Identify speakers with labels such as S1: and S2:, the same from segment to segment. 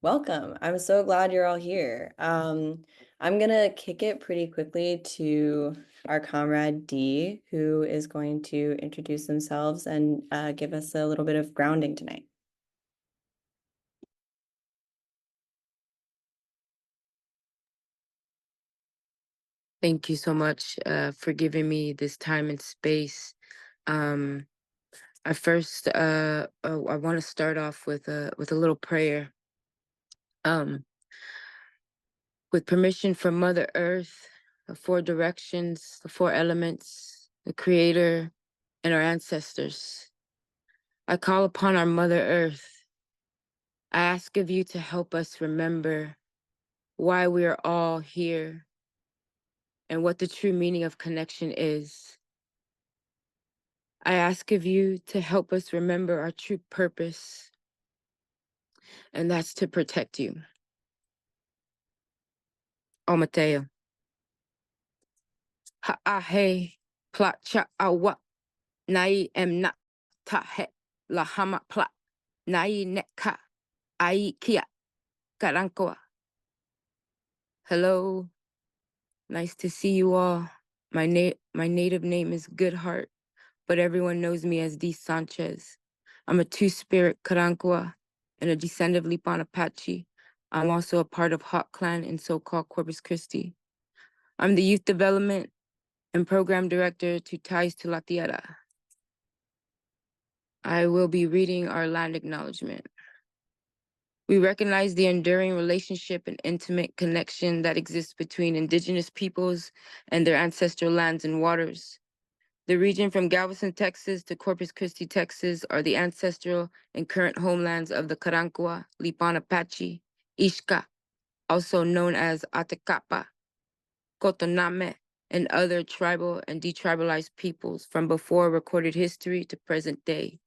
S1: Welcome. I'm so glad you're all here. I'm gonna kick it pretty quickly to our comrade D, who is going to introduce themselves and give us a little bit of grounding tonight.
S2: Thank you so much for giving me this time and space. Um, I want to start off with a little prayer. Um, with permission from Mother Earth, the four directions, the four elements, the Creator, and our ancestors, I call upon our Mother Earth. I ask of you to help us remember why we are all here and what the true meaning of connection is. I ask of you to help us remember our true purpose, and that's to protect you. O Mateo. Ha'ahe placha awa nai emna tahe lahama pla nai neka ai kia karankoa. Hello, nice to see you all. My native name is Goodheart, but everyone knows me as D. Sanchez. I'm a two-spirit Karankoa and a descendant of Lipan Apache. I'm also a part of Hawk Clan in so-called Corpus Christi. I'm the youth development and program director to Ties to La Tierra. I will be reading our land acknowledgement. We recognize the enduring relationship and intimate connection that exists between indigenous peoples and their ancestral lands and waters. The region from Galveston, Texas to Corpus Christi, Texas are the ancestral and current homelands of the Karankawa, Lipan Apache, Ishka, also known as Atacapa, Cotoname, and other tribal and detribalized peoples from before recorded history to present day.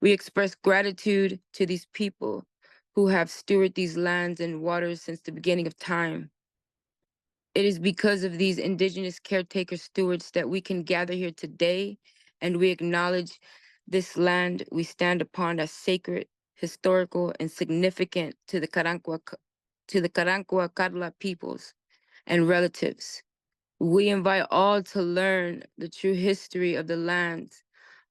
S2: We express gratitude to these people who have stewarded these lands and waters since the beginning of time. It is because of these indigenous caretaker stewards that we can gather here today, and we acknowledge this land we stand upon as sacred, historical, and significant to the Karankawa Kadla peoples and relatives. We invite all to learn the true history of the lands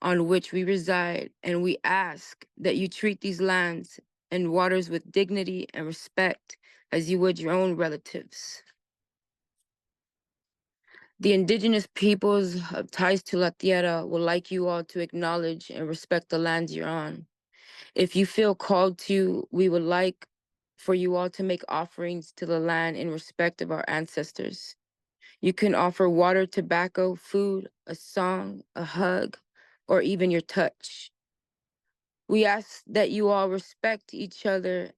S2: on which we reside, and we ask that you treat these lands and waters with dignity and respect as you would your own relatives. The indigenous peoples of Ties to La Tierra would like you all to acknowledge and respect the lands you're on. If you feel called to, we would like for you all to make offerings to the land in respect of our ancestors. You can offer water, tobacco, food, a song, a hug, or even your touch. We ask that you all respect each other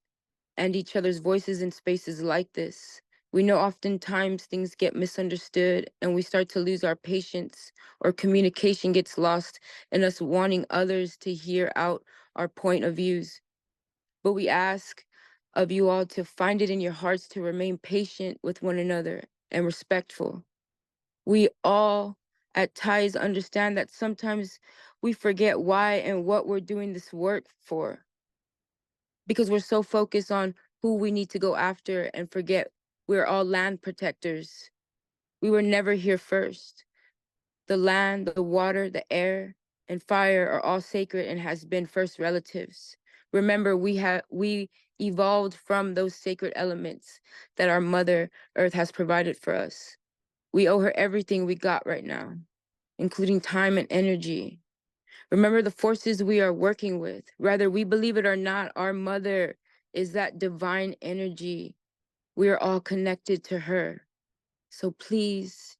S2: and each other's voices in spaces like this. We know oftentimes things get misunderstood and we start to lose our patience, or communication gets lost in us wanting others to hear out our point of views. But we ask of you all to find it in your hearts to remain patient with one another and respectful. We all at Ties understand that sometimes we forget why and what we're doing this work for, because we're so focused on who we need to go after and forget we're all land protectors. We were never here first. The land, the water, the air, and fire are all sacred and has been first relatives. Remember, we evolved from those sacred elements that our Mother Earth has provided for us. We owe her everything we got right now, including time and energy. Remember the forces we are working with. Whether we believe it or not, our mother is that divine energy. We are all connected to her. So please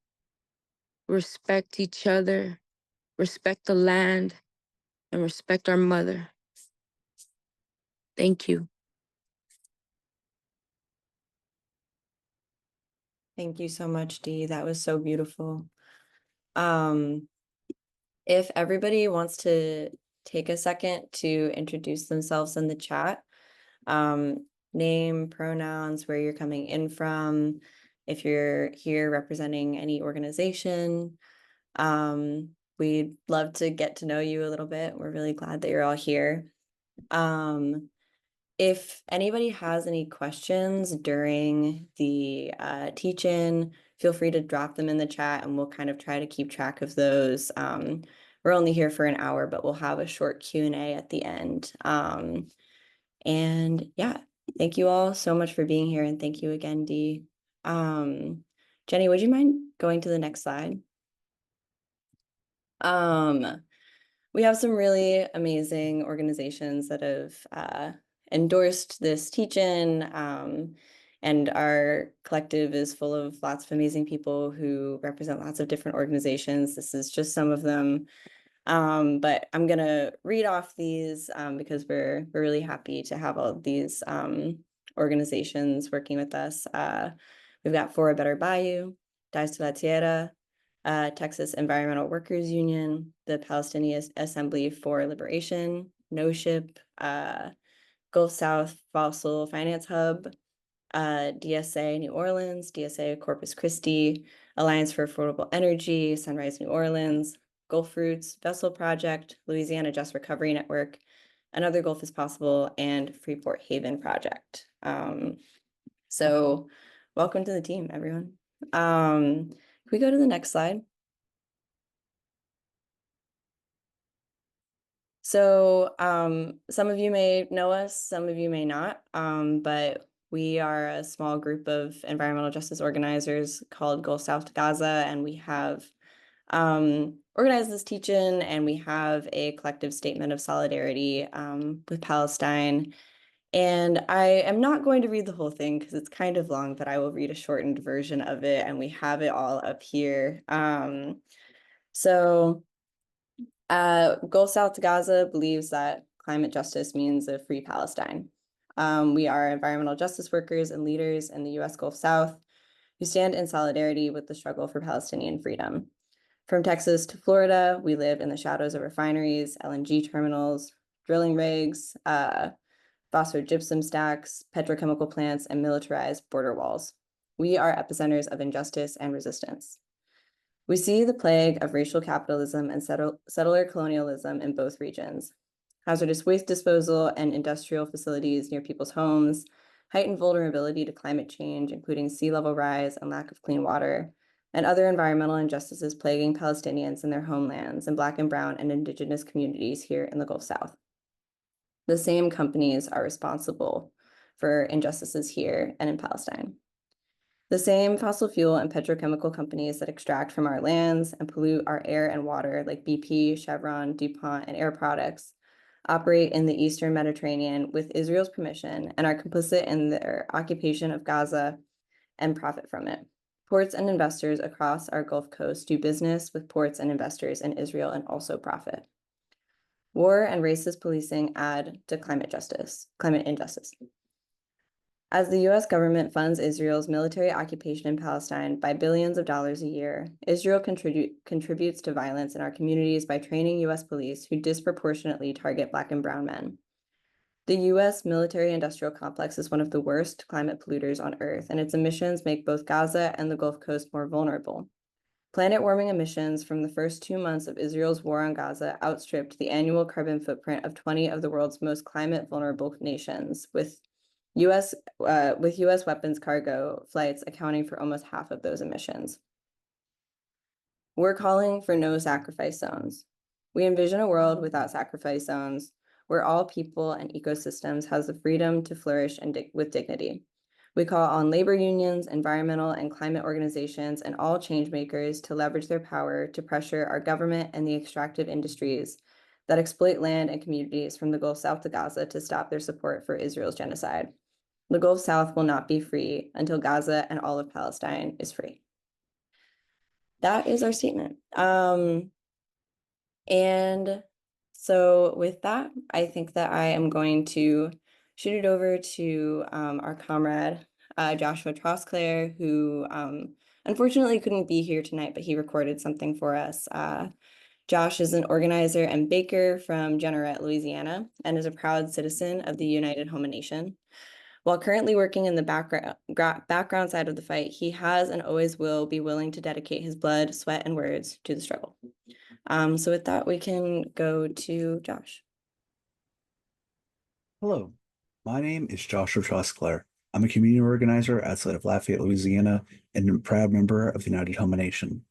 S2: respect each other, respect the land, and respect our mother. Thank you.
S1: Thank you so much, Dee. That was so beautiful. If everybody wants to take a second to introduce themselves in the chat, name, pronouns, where you're coming in from, if you're here representing any organization. We'd love to get to know you a little bit. We're really glad that you're all here. If anybody has any questions during the teach-in, feel free to drop them in the chat and we'll kind of try to keep track of those. We're only here for an hour, but we'll have a short Q&A at the end. And yeah, thank you all so much for being here and thank you again, Dee. Jenny, would you mind going to the next slide? We have some really amazing organizations that have endorsed this teach-in, and our collective is full of lots of amazing people who represent lots of different organizations. This is just some of them. But I'm gonna read off these because we're really happy to have all of these organizations working with us. We've got For a Better Bayou, Dies to la Tierra, Texas Environmental Workers Union, the Palestinian Assembly for Liberation, No Ship, Gulf South Fossil Finance Hub, DSA New Orleans, DSA Corpus Christi, Alliance for Affordable Energy, Sunrise New Orleans, Gulf Fruits, Vessel Project, Louisiana Just Recovery Network, Another Gulf is Possible, and Freeport Haven Project. So welcome to the team, everyone. Can we go to the next slide? So some of you may know us, some of you may not, but we are a small group of environmental justice organizers called Gulf South Gaza, and we have organized this teach-in, and we have a collective statement of solidarity with Palestine. And I am not going to read the whole thing because it's kind of long, but I will read a shortened version of it, and we have it all up here. So Gulf South Gaza believes that climate justice means a free Palestine. We are environmental justice workers and leaders in the US Gulf South who stand in solidarity with the struggle for Palestinian freedom. From Texas to Florida, we live in the shadows of refineries, LNG terminals, drilling rigs, phosphogypsum stacks, petrochemical plants, and militarized border walls. We are epicenters of injustice and resistance. We see the plague of racial capitalism and settler colonialism in both regions. Hazardous waste disposal and industrial facilities near people's homes, heightened vulnerability to climate change, including sea level rise and lack of clean water, and other environmental injustices plaguing Palestinians in their homelands and Black and Brown and Indigenous communities here in the Gulf South. The same companies are responsible for injustices here and in Palestine. The same fossil fuel and petrochemical companies that extract from our lands and pollute our air and water, like BP, Chevron, DuPont, and Air Products, operate in the Eastern Mediterranean with Israel's permission and are complicit in their occupation of Gaza and profit from it. Ports and investors across our Gulf Coast do business with ports and investors in Israel and also profit. War and racist policing add to climate injustice. As the US government funds Israel's military occupation in Palestine by billions of dollars a year, Israel contributes to violence in our communities by training US police who disproportionately target Black and brown men. The US military-industrial complex is one of the worst climate polluters on Earth, and its emissions make both Gaza and the Gulf Coast more vulnerable. Planet warming emissions from the first 2 months of Israel's war on Gaza outstripped the annual carbon footprint of 20 of the world's most climate vulnerable nations, with US weapons cargo flights accounting for almost half of those emissions. We're calling for no sacrifice zones. We envision a world without sacrifice zones, where all people and ecosystems has the freedom to flourish and with dignity. We call on labor unions, environmental and climate organizations, and all change makers to leverage their power to pressure our government and the extractive industries that exploit land and communities from the Gulf South to Gaza to stop their support for Israel's genocide. The Gulf South will not be free until Gaza and all of Palestine is free. That is our statement. And so with that, I think that I am going to shoot it over to our comrade, Joshua Trosclair, who unfortunately couldn't be here tonight, but he recorded something for us. Josh is an organizer and baker from Jeanerette, Louisiana, and is a proud citizen of the United Homa Nation. While currently working in the background side of the fight, he has and always will be willing to dedicate his blood, sweat, and words to the struggle. So with that, we can go to Josh.
S3: Hello, My name is Joshua Trosclair. I'm a community organizer outside of Lafayette, Louisiana, and a proud member of the United Homa Nation.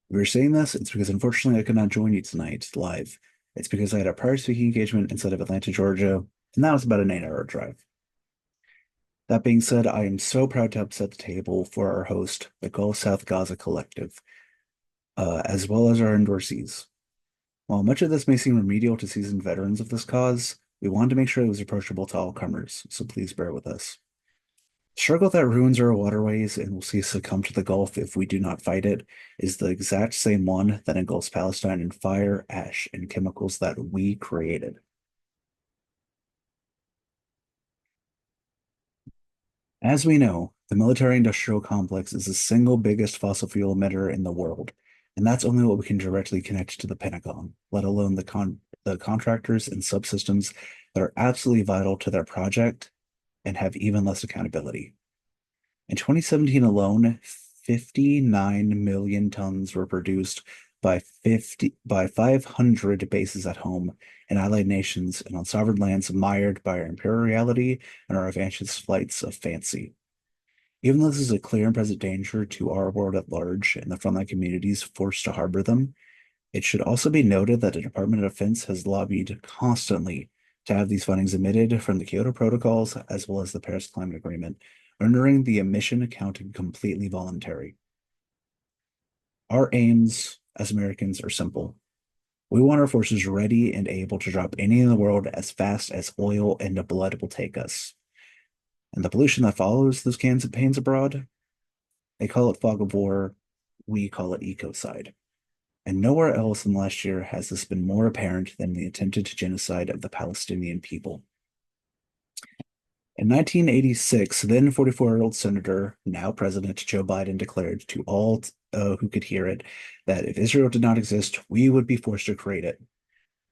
S3: If you're saying this, it's because unfortunately I could not join you tonight live. It's because I had a prior speaking engagement inside of Atlanta, Georgia, and that was about an 8-hour drive. That being said, I am so proud to help set the table for our host, the Gulf South Gaza Collective, as well as our endorsees. While much of this may seem remedial to seasoned veterans of this cause, we wanted to make sure it was approachable to all comers, so please bear with us. The struggle that ruins our waterways and will see us succumb to the Gulf if we do not fight it is the exact same one that engulfs Palestine in fire, ash, and chemicals that we created. As we know, the military-industrial complex is the single biggest fossil fuel emitter in the world, and that's only what we can directly connect to the Pentagon, let alone the contractors and subsystems that are absolutely vital to their project and have even less accountability. In 2017 alone, 59 million tons were produced by 500 bases at home in allied nations and on sovereign lands mired by our imperiality and our advanced flights of fancy. Even though this is a clear and present danger to our world at large and the frontline communities forced to harbor them, it should also be noted that the Department of Defense has lobbied constantly to have these findings omitted from the Kyoto Protocols as well as the Paris Climate Agreement, rendering the emission accounting completely voluntary. Our aims as Americans are simple. We want our forces ready and able to drop any in the world as fast as oil and blood will take us. And the pollution that follows those campaigns abroad, they call it fog of war, we call it ecocide. And nowhere else in the last year has this been more apparent than the attempted genocide of the Palestinian people. In 1986, then 44-year-old Senator, now President Joe Biden declared to all who could hear it that if Israel did not exist, we would be forced to create it.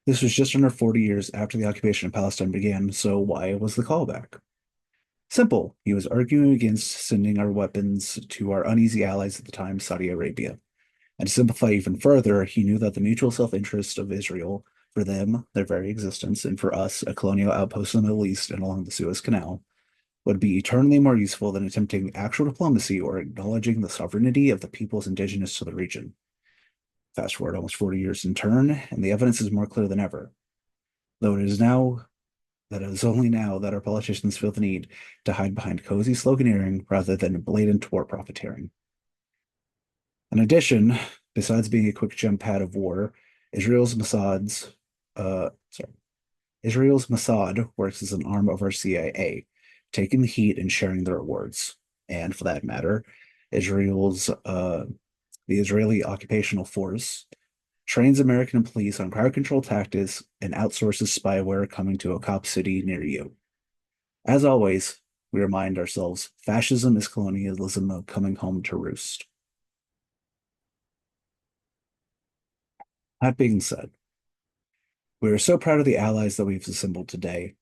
S3: This was just under 40 years after the occupation of Palestine began, so why was the callback? Simple. He was arguing against sending our weapons to our uneasy allies at the time, Saudi Arabia. And to simplify even further, he knew that the mutual self-interest of Israel, for them, their very existence, and for us, a colonial outpost in the Middle East and along the Suez Canal, would be eternally more useful than attempting actual diplomacy or acknowledging the sovereignty of the peoples indigenous to the region. Fast forward almost 40 years in turn, and the evidence is more clear than ever. Though it is only now that our politicians feel the need to hide behind cozy sloganeering rather than blatant war profiteering. In addition, besides being a quick jump pad of war, Israel's Mossad's uh sorry, Israel's Mossad works as an arm of our CIA, taking the heat and sharing the rewards. And for that matter, Israel's the Israeli occupational force trains American police on crowd control tactics and outsources spyware coming to a cop city near you. As always, we remind ourselves fascism is colonialism coming home to roost. That being said, we are so proud of the allies that we've assembled today,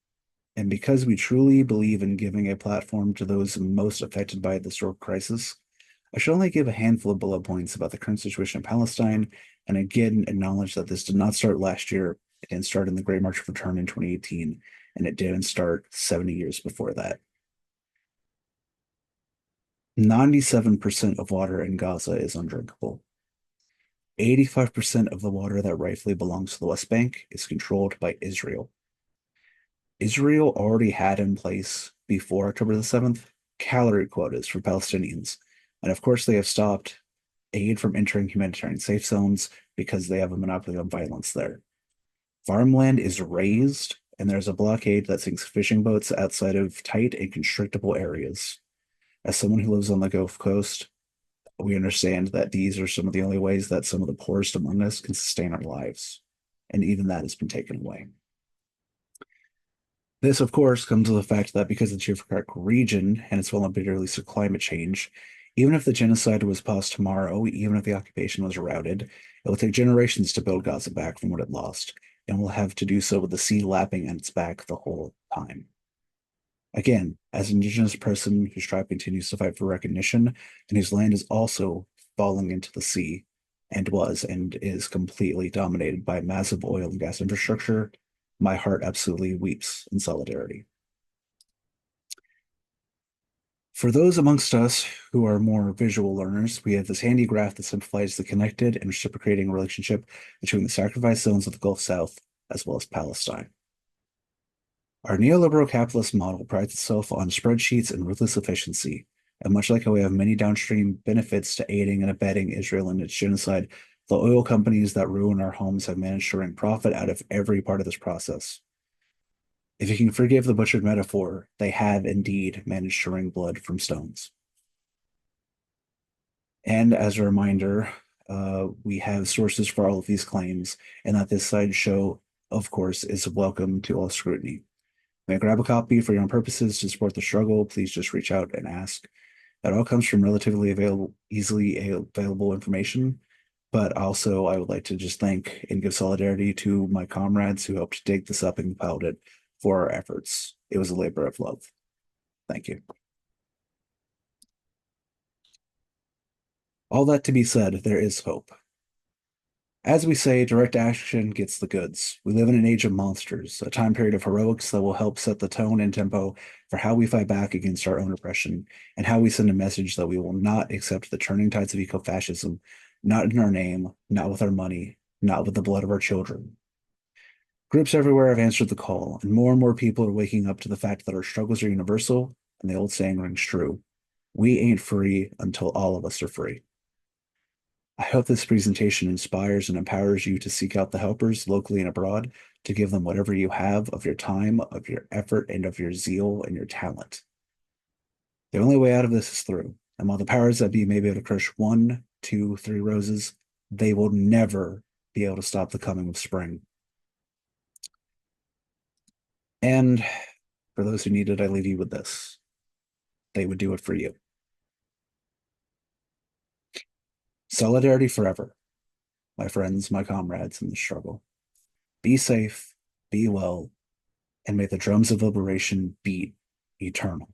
S3: and because we truly believe in giving a platform to those most affected by this historic crisis, I should only give a handful of bullet points about the current situation in Palestine, and again acknowledge that this did not start last year. It didn't start in the Great March of Return in 2018, and it didn't start 70 years before that. 97% of water in Gaza is undrinkable. 85% of the water that rightfully belongs to the West Bank is controlled by Israel. Israel already had in place before October the 7th calorie quotas for Palestinians. And of course, they have stopped aid from entering humanitarian safe zones because they have a monopoly on violence there. Farmland is raised, and there's a blockade that sinks fishing boats outside of tight and constrictable areas. As someone who lives on the Gulf Coast, we understand that these are some of the only ways that some of the poorest among us can sustain our lives. And even that has been taken away. This, of course, comes with the fact that because of the geographic region and its vulnerability to climate change, even if the genocide was paused tomorrow, even if the occupation was routed, it will take generations to build Gaza back from what it lost, and will have to do so with the sea lapping at its back the whole time. Again, as an indigenous person whose tribe continues to fight for recognition and whose land is also falling into the sea and was and is completely dominated by massive oil and gas infrastructure, my heart absolutely weeps in solidarity. For those amongst us who are more visual learners, we have this handy graph that simplifies the connected and reciprocating relationship between the sacrifice zones of the Gulf South as well as Palestine. Our neoliberal capitalist model prides itself on spreadsheets and ruthless efficiency, and much like how we have many downstream benefits to aiding and abetting Israel in its genocide, the oil companies that ruin our homes have managed to wring profit out of every part of this process. If you can forgive the butchered metaphor, they have indeed managed to wring blood from stones. And as a reminder, we have sources for all of these claims, and that this sideshow, of course, is welcome to all scrutiny. May I grab a copy for your own purposes to support the struggle? Please just reach out and ask. That all comes from relatively easily available information. But also, I would like to just thank and give solidarity to my comrades who helped dig this up and compiled it for our efforts. It was a labor of love. Thank you. All that to be said, there is hope. As we say, direct action gets the goods. We live in an age of monsters, a time period of heroics that will help set the tone and tempo for how we fight back against our own oppression and how we send a message that we will not accept the turning tides of eco-fascism, not in our name, not with our money, not with the blood of our children. Groups everywhere have answered the call, and more people are waking up to the fact that our struggles are universal, and the old saying rings true. We ain't free until all of us are free. I hope this presentation inspires and empowers you to seek out the helpers locally and abroad, to give them whatever you have of your time, of your effort, and of your zeal and your talent. The only way out of this is through. And while the powers that be may be able to crush 1, 2, 3 roses, they will never be able to stop the coming of spring. And for those who need it, I leave you with this. They would do it for you. Solidarity forever, my friends, my comrades in the struggle. Be safe, be well, and may the drums of liberation beat eternal.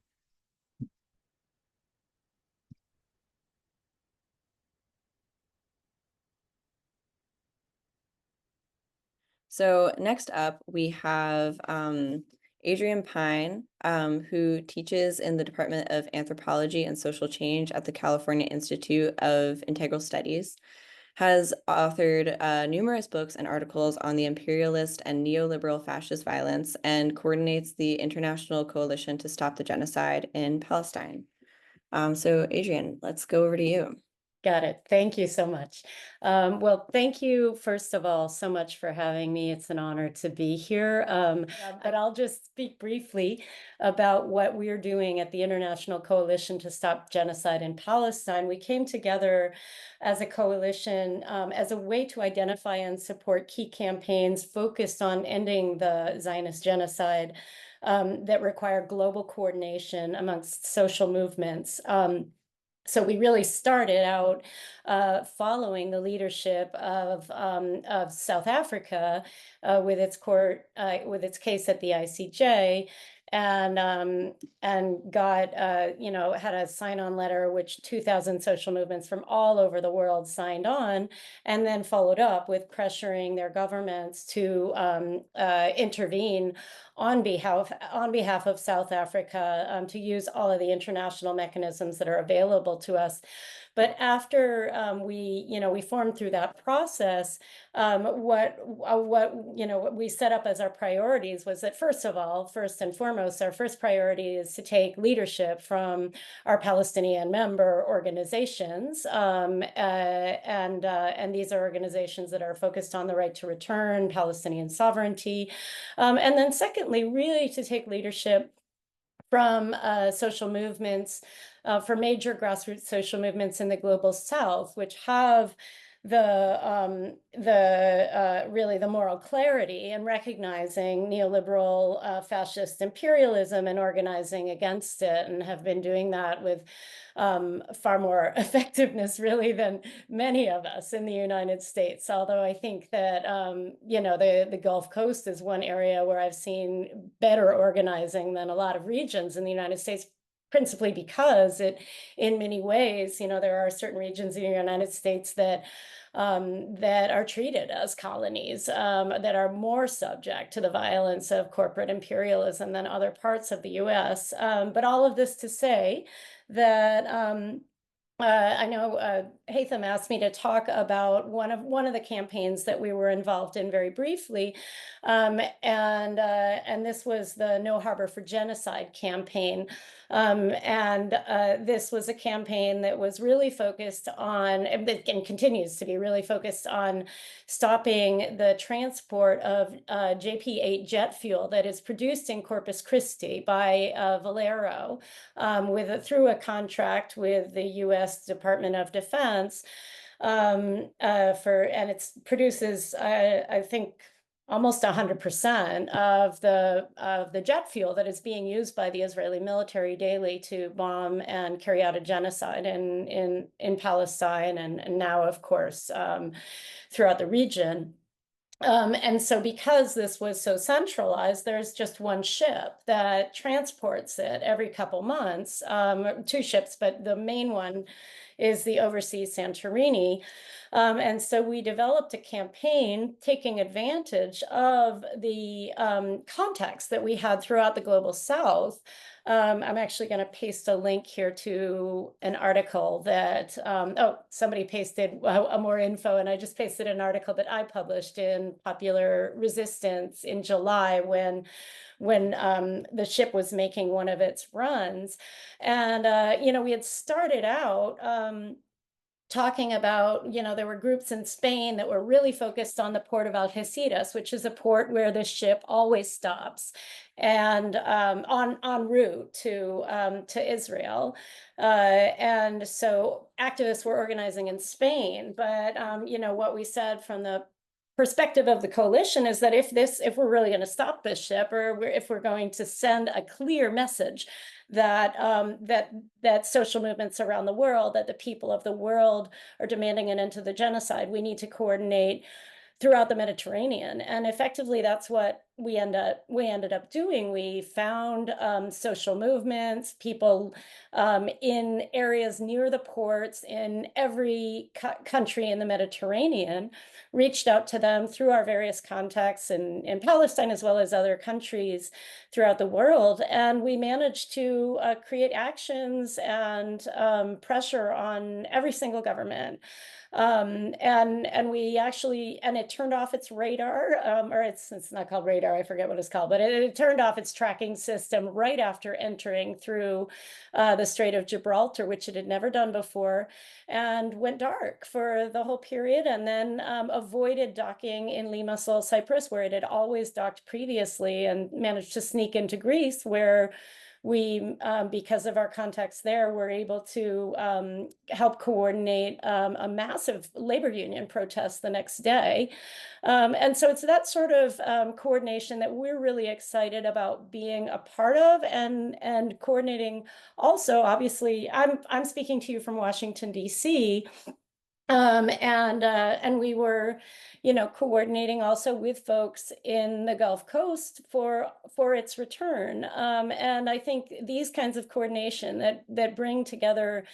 S1: So next up, we have Adrian Pine, who teaches in the Department of Anthropology and Social Change at the California Institute of Integral Studies, has authored numerous books and articles on the imperialist and neoliberal fascist violence, and coordinates the International Coalition to Stop the Genocide in Palestine. So Adrian, let's go over to you.
S4: Got it. Thank you so much. Well, thank you, first of all, so much for having me. It's an honor to be here. But I'll just speak briefly about what we're doing at the International Coalition to Stop Genocide in Palestine. We came together as a coalition as a way to identify and support key campaigns focused on ending the Zionist genocide that require global coordination amongst social movements. So we really started out following the leadership of South Africa with its with its case at the ICJ, and got had a sign-on letter which 2,000 social movements from all over the world signed on, and then followed up with pressuring their governments to intervene on behalf of South Africa, to use all of the international mechanisms that are available to us. But after we formed through that process, what we set up as our priorities was that, first and foremost, our first priority is to take leadership from our Palestinian member organizations, and these are organizations that are focused on the right to return, Palestinian sovereignty, and then secondly, really to take leadership from social movements, for major grassroots social movements in the global South, which have really the moral clarity in recognizing neoliberal fascist imperialism and organizing against it, and have been doing that with far more effectiveness really than many of us in the United States. Although I think that the Gulf Coast is one area where I've seen better organizing than a lot of regions in the United States, principally because in many ways, there are certain regions in the United States that are treated as colonies, that are more subject to the violence of corporate imperialism than other parts of the US. But all of this to say that I know Hatham asked me to talk about one of the campaigns that we were involved in very briefly, and this was the No Harbor for Genocide campaign, and this was a campaign that was really focused on, and continues to be really focused on, stopping the transport of JP-8 jet fuel that is produced in Corpus Christi by Valero, through a contract with the U.S. Department of Defense, and it produces, I think, almost 100% of the jet fuel that is being used by the Israeli military daily to bomb and carry out a genocide in Palestine, and now, of course, throughout the region. And so because this was so centralized, there's just one ship that transports it every couple months, two ships, but the main one is the Overseas Santorini. And so we developed a campaign taking advantage of the contacts that we had throughout the Global South. I'm actually going to paste a link here to an article that, somebody pasted more info, and I just pasted an article that I published in Popular Resistance in July when the ship was making one of its runs. And, we had started out talking about, there were groups in Spain that were really focused on the port of Algeciras, which is a port where the ship always stops, and en route to Israel. And so activists were organizing in Spain, but what we said from the perspective of the coalition is that if we're really going to stop this ship, or if we're going to send a clear message that that social movements around the world, that the people of the world are demanding an end to the genocide, we need to coordinate throughout the Mediterranean. And effectively, that's what we ended up doing. We found social movements, people in areas near the ports in every country in the Mediterranean, reached out to them through our various contacts in Palestine, as well as other countries throughout the world. And we managed to create actions and pressure on every single government. And we actually, and it turned off its radar, or it's not called radar, I forget what it's called, but it turned off its tracking system right after entering through the Strait of Gibraltar, which it had never done before, and went dark for the whole period, and then avoided docking in Limassol, Cyprus, where it had always docked previously, and managed to sneak into Greece, where we, because of our contacts there, were able to help coordinate a massive labor union protest the next day. And so it's that sort of coordination that we're really excited about being a part of, and coordinating. Also, obviously, I'm speaking to you from Washington, D.C., and we were, coordinating also with folks in the Gulf Coast for its return. And I think these kinds of coordination that bring together,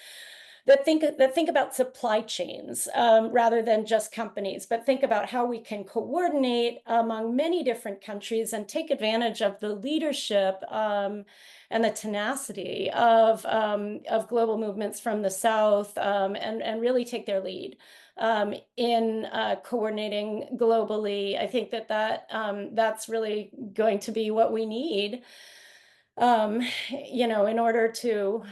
S4: that think about supply chains rather than just companies, but think about how we can coordinate among many different countries and take advantage of the leadership and the tenacity of global movements from the South, and really take their lead in coordinating globally. I think that's really going to be what we need, in order to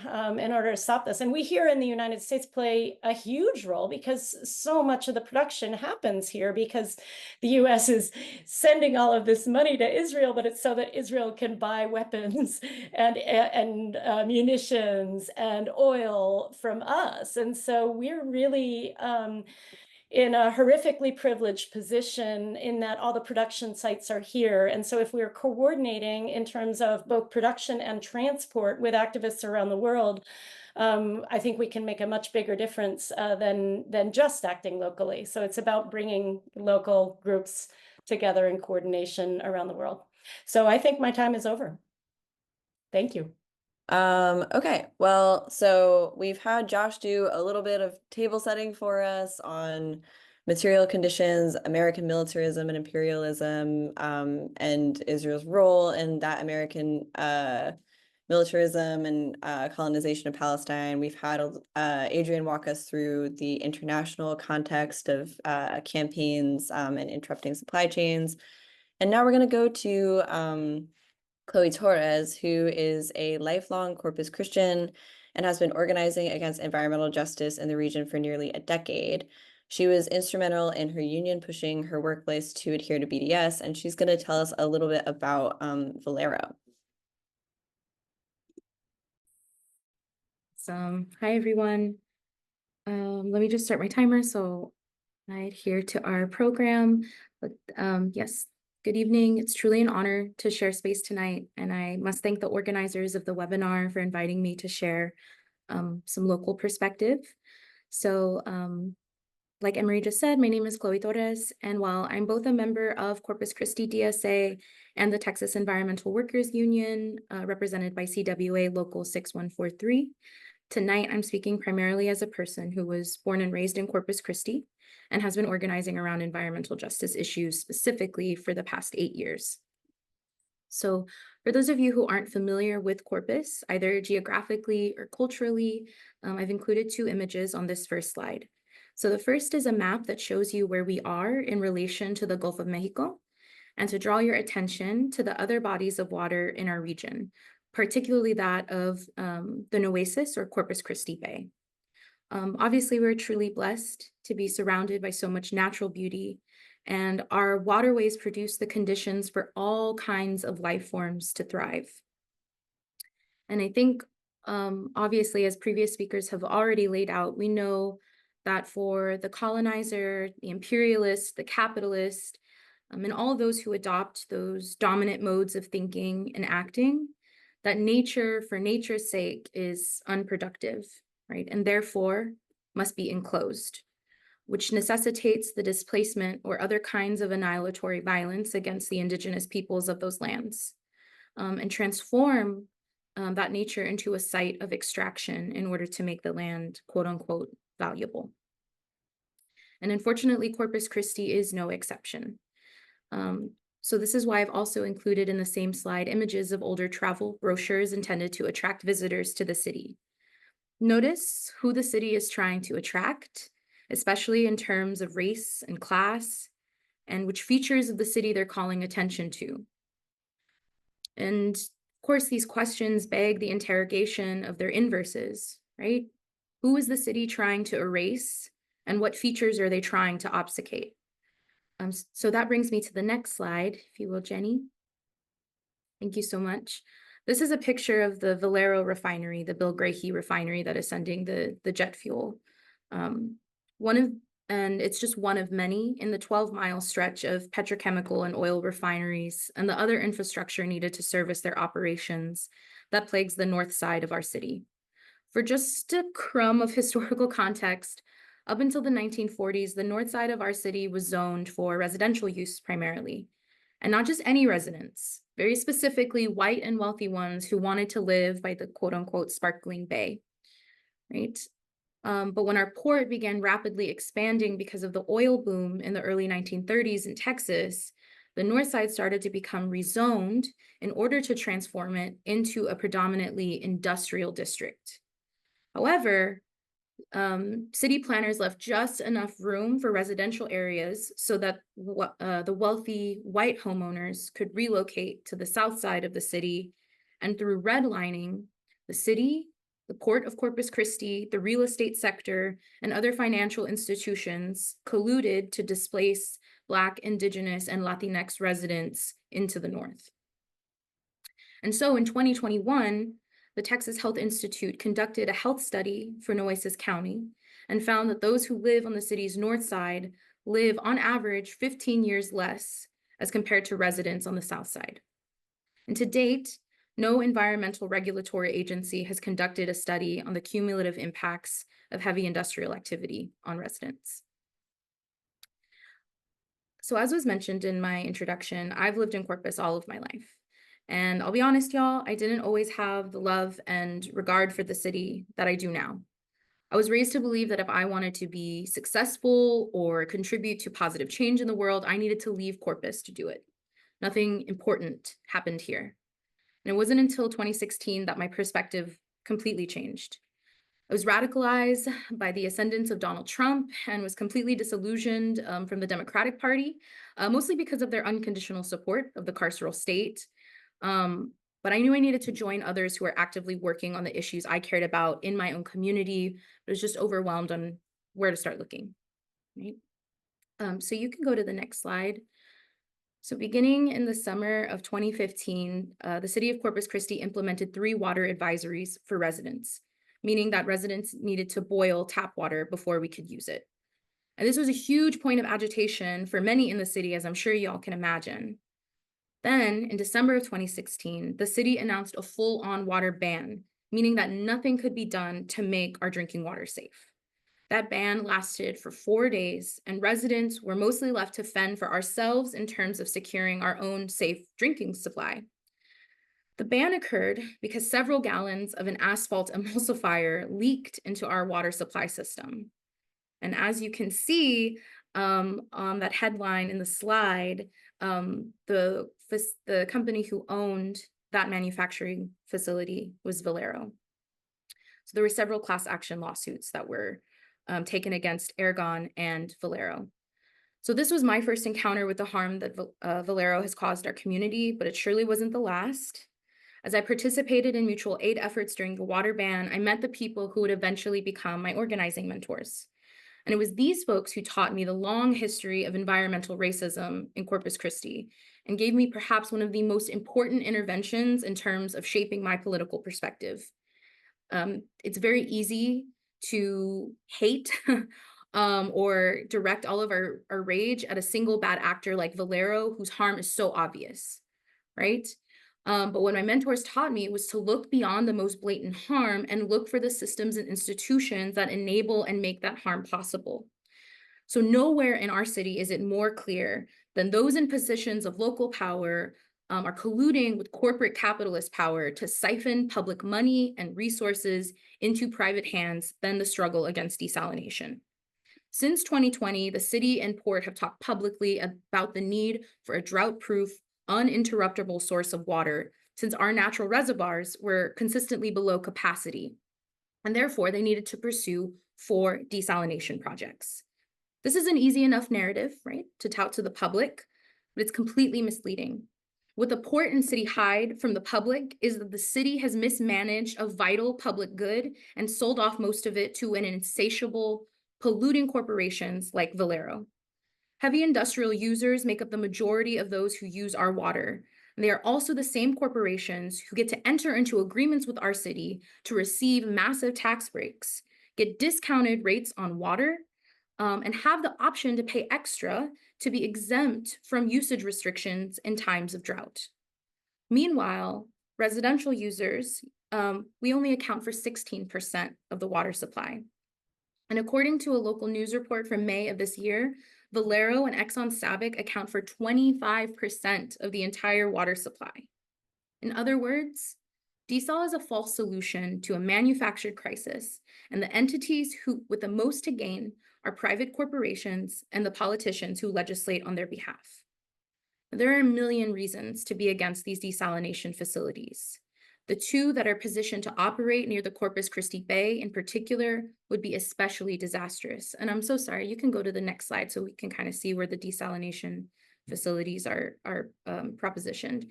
S4: stop this. And we here in the United States play a huge role, because so much of the production happens here, because the US is sending all of this money to Israel, but it's so that Israel can buy weapons and munitions and oil from us. And so we're really in a horrifically privileged position, in that all the production sites are here. And so if we're coordinating in terms of both production and transport with activists around the world, I think we can make a much bigger difference than just acting locally. So it's about bringing local groups together in coordination around the world. So I think my time is over. Thank you.
S1: Okay, well, so we've had Josh do a little bit of table setting for us on material conditions, American militarism and imperialism, and Israel's role in that American militarism and colonization of Palestine. We've had Adrian walk us through the international context of campaigns and interrupting supply chains. And now we're going to go to Chloe Torres, who is a lifelong Corpus Christian and has been organizing against environmental justice in the region for nearly a decade. She was instrumental in her union pushing her workplace to adhere to BDS, and she's going to tell us a little bit about Valero.
S5: Hi, everyone. Let me just start my timer so I adhere to our program. But yes, good evening. It's truly an honor to share space tonight, and I must thank the organizers of the webinar for inviting me to share some local perspective. So like Emery just said, my name is Chloe Torres, and while I'm both a member of Corpus Christi DSA and the Texas Environmental Workers Union, represented by CWA Local 6143, tonight I'm speaking primarily as a person who was born and raised in Corpus Christi and has been organizing around environmental justice issues specifically for the past 8 years. So for those of you who aren't familiar with Corpus, either geographically or culturally, I've included 2 images on this first slide. So the first is a map that shows you where we are in relation to the Gulf of Mexico, and to draw your attention to the other bodies of water in our region, particularly that of the Nueces or Corpus Christi Bay. Obviously, we're truly blessed to be surrounded by so much natural beauty, and our waterways produce the conditions for all kinds of life forms to thrive. And I think, obviously, as previous speakers have already laid out, we know that for the colonizer, the imperialist, the capitalist, and all those who adopt those dominant modes of thinking and acting, that nature for nature's sake is unproductive, right? And therefore must be enclosed, which necessitates the displacement or other kinds of annihilatory violence against the indigenous peoples of those lands, and transform that nature into a site of extraction in order to make the land, quote unquote, valuable. And unfortunately, Corpus Christi is no exception. So this is why I've also included in the same slide images of older travel brochures intended to attract visitors to the city. Notice who the city is trying to attract, especially in terms of race and class, and which features of the city they're calling attention to. And of course, these questions beg the interrogation of their inverses, right? Who is the city trying to erase, and what features are they trying to obfuscate? So that brings me to the next slide, if you will, Jenny. Thank you so much. This is a picture of the Valero refinery, the Bill Grahey refinery that is sending the jet fuel. And it's just one of many in the 12-mile stretch of petrochemical and oil refineries and the other infrastructure needed to service their operations that plagues the north side of our city. For just a crumb of historical context, up until the 1940s, the north side of our city was zoned for residential use primarily, and not just any residents, very specifically white and wealthy ones who wanted to live by the quote unquote sparkling bay, right? But when our port began rapidly expanding because of the oil boom in the early 1930s in Texas, the north side started to become rezoned in order to transform it into a predominantly industrial district. However, city planners left just enough room for residential areas so that the wealthy white homeowners could relocate to the south side of the city, and through redlining, the city, the Port of Corpus Christi, the real estate sector, and other financial institutions colluded to displace Black, Indigenous, and Latinx residents into the north. And so in 2021, the Texas Health Institute conducted a health study for Nueces County and found that those who live on the city's north side live on average 15 years less as compared to residents on the south side. And to date, no environmental regulatory agency has conducted a study on the cumulative impacts of heavy industrial activity on residents. So as was mentioned in my introduction, I've lived in Corpus all of my life. And I'll be honest, y'all, I didn't always have the love and regard for the city that I do now. I was raised to believe that if I wanted to be successful or contribute to positive change in the world, I needed to leave Corpus to do it. Nothing important happened here. And it wasn't until 2016 that my perspective completely changed. I was radicalized by the ascendance of Donald Trump and was completely disillusioned from the Democratic Party, mostly because of their unconditional support of the carceral state. But I knew I needed to join others who were actively working on the issues I cared about in my own community. I was just overwhelmed on where to start looking, right? So you can go to the next slide. So beginning in the summer of 2015, the city of Corpus Christi implemented 3 water advisories for residents, meaning that residents needed to boil tap water before we could use it. And this was a huge point of agitation for many in the city, as I'm sure y'all can imagine. Then, in December of 2016, the city announced a full-on water ban, meaning that nothing could be done to make our drinking water safe. That ban lasted for 4 days, and residents were mostly left to fend for ourselves in terms of securing our own safe drinking supply. The ban occurred because several gallons of an asphalt emulsifier leaked into our water supply system. And as you can see on that headline in the slide, the company who owned that manufacturing facility was Valero. So there were several class action lawsuits that were taken against Ergon and Valero. So this was my first encounter with the harm that Valero has caused our community, but it surely wasn't the last. As I participated in mutual aid efforts during the water ban, I met the people who would eventually become my organizing mentors. And it was these folks who taught me the long history of environmental racism in Corpus Christi and gave me perhaps one of the most important interventions in terms of shaping my political perspective. It's very easy to hate or direct all of our rage at a single bad actor like Valero, whose harm is so obvious, right? But what my mentors taught me was to look beyond the most blatant harm and look for the systems and institutions that enable and make that harm possible. So nowhere in our city is it more clear than those in positions of local power are colluding with corporate capitalist power to siphon public money and resources into private hands than the struggle against desalination. Since 2020, the city and port have talked publicly about the need for a drought-proof, uninterruptible source of water, since our natural reservoirs were consistently below capacity, and therefore they needed to pursue 4 desalination projects. This is an easy enough narrative, right, to tout to the public, but it's completely misleading. What the port and city hide from the public is that the city has mismanaged a vital public good and sold off most of it to an insatiable, polluting corporations like Valero. Heavy industrial users make up the majority of those who use our water. And they are also the same corporations who get to enter into agreements with our city to receive massive tax breaks, get discounted rates on water, and have the option to pay extra to be exempt from usage restrictions in times of drought. Meanwhile, residential users, we only account for 16% of the water supply. And according to a local news report from May of this year, Valero and Exxon Sabic account for 25% of the entire water supply. In other words, desal is a false solution to a manufactured crisis, and the entities who with the most to gain are private corporations and the politicians who legislate on their behalf. There are a million reasons to be against these desalination facilities. The 2 that are positioned to operate near the Corpus Christi Bay in particular would be especially disastrous. And I'm so sorry, you can go to the next slide so we can kind of see where the desalination facilities are propositioned.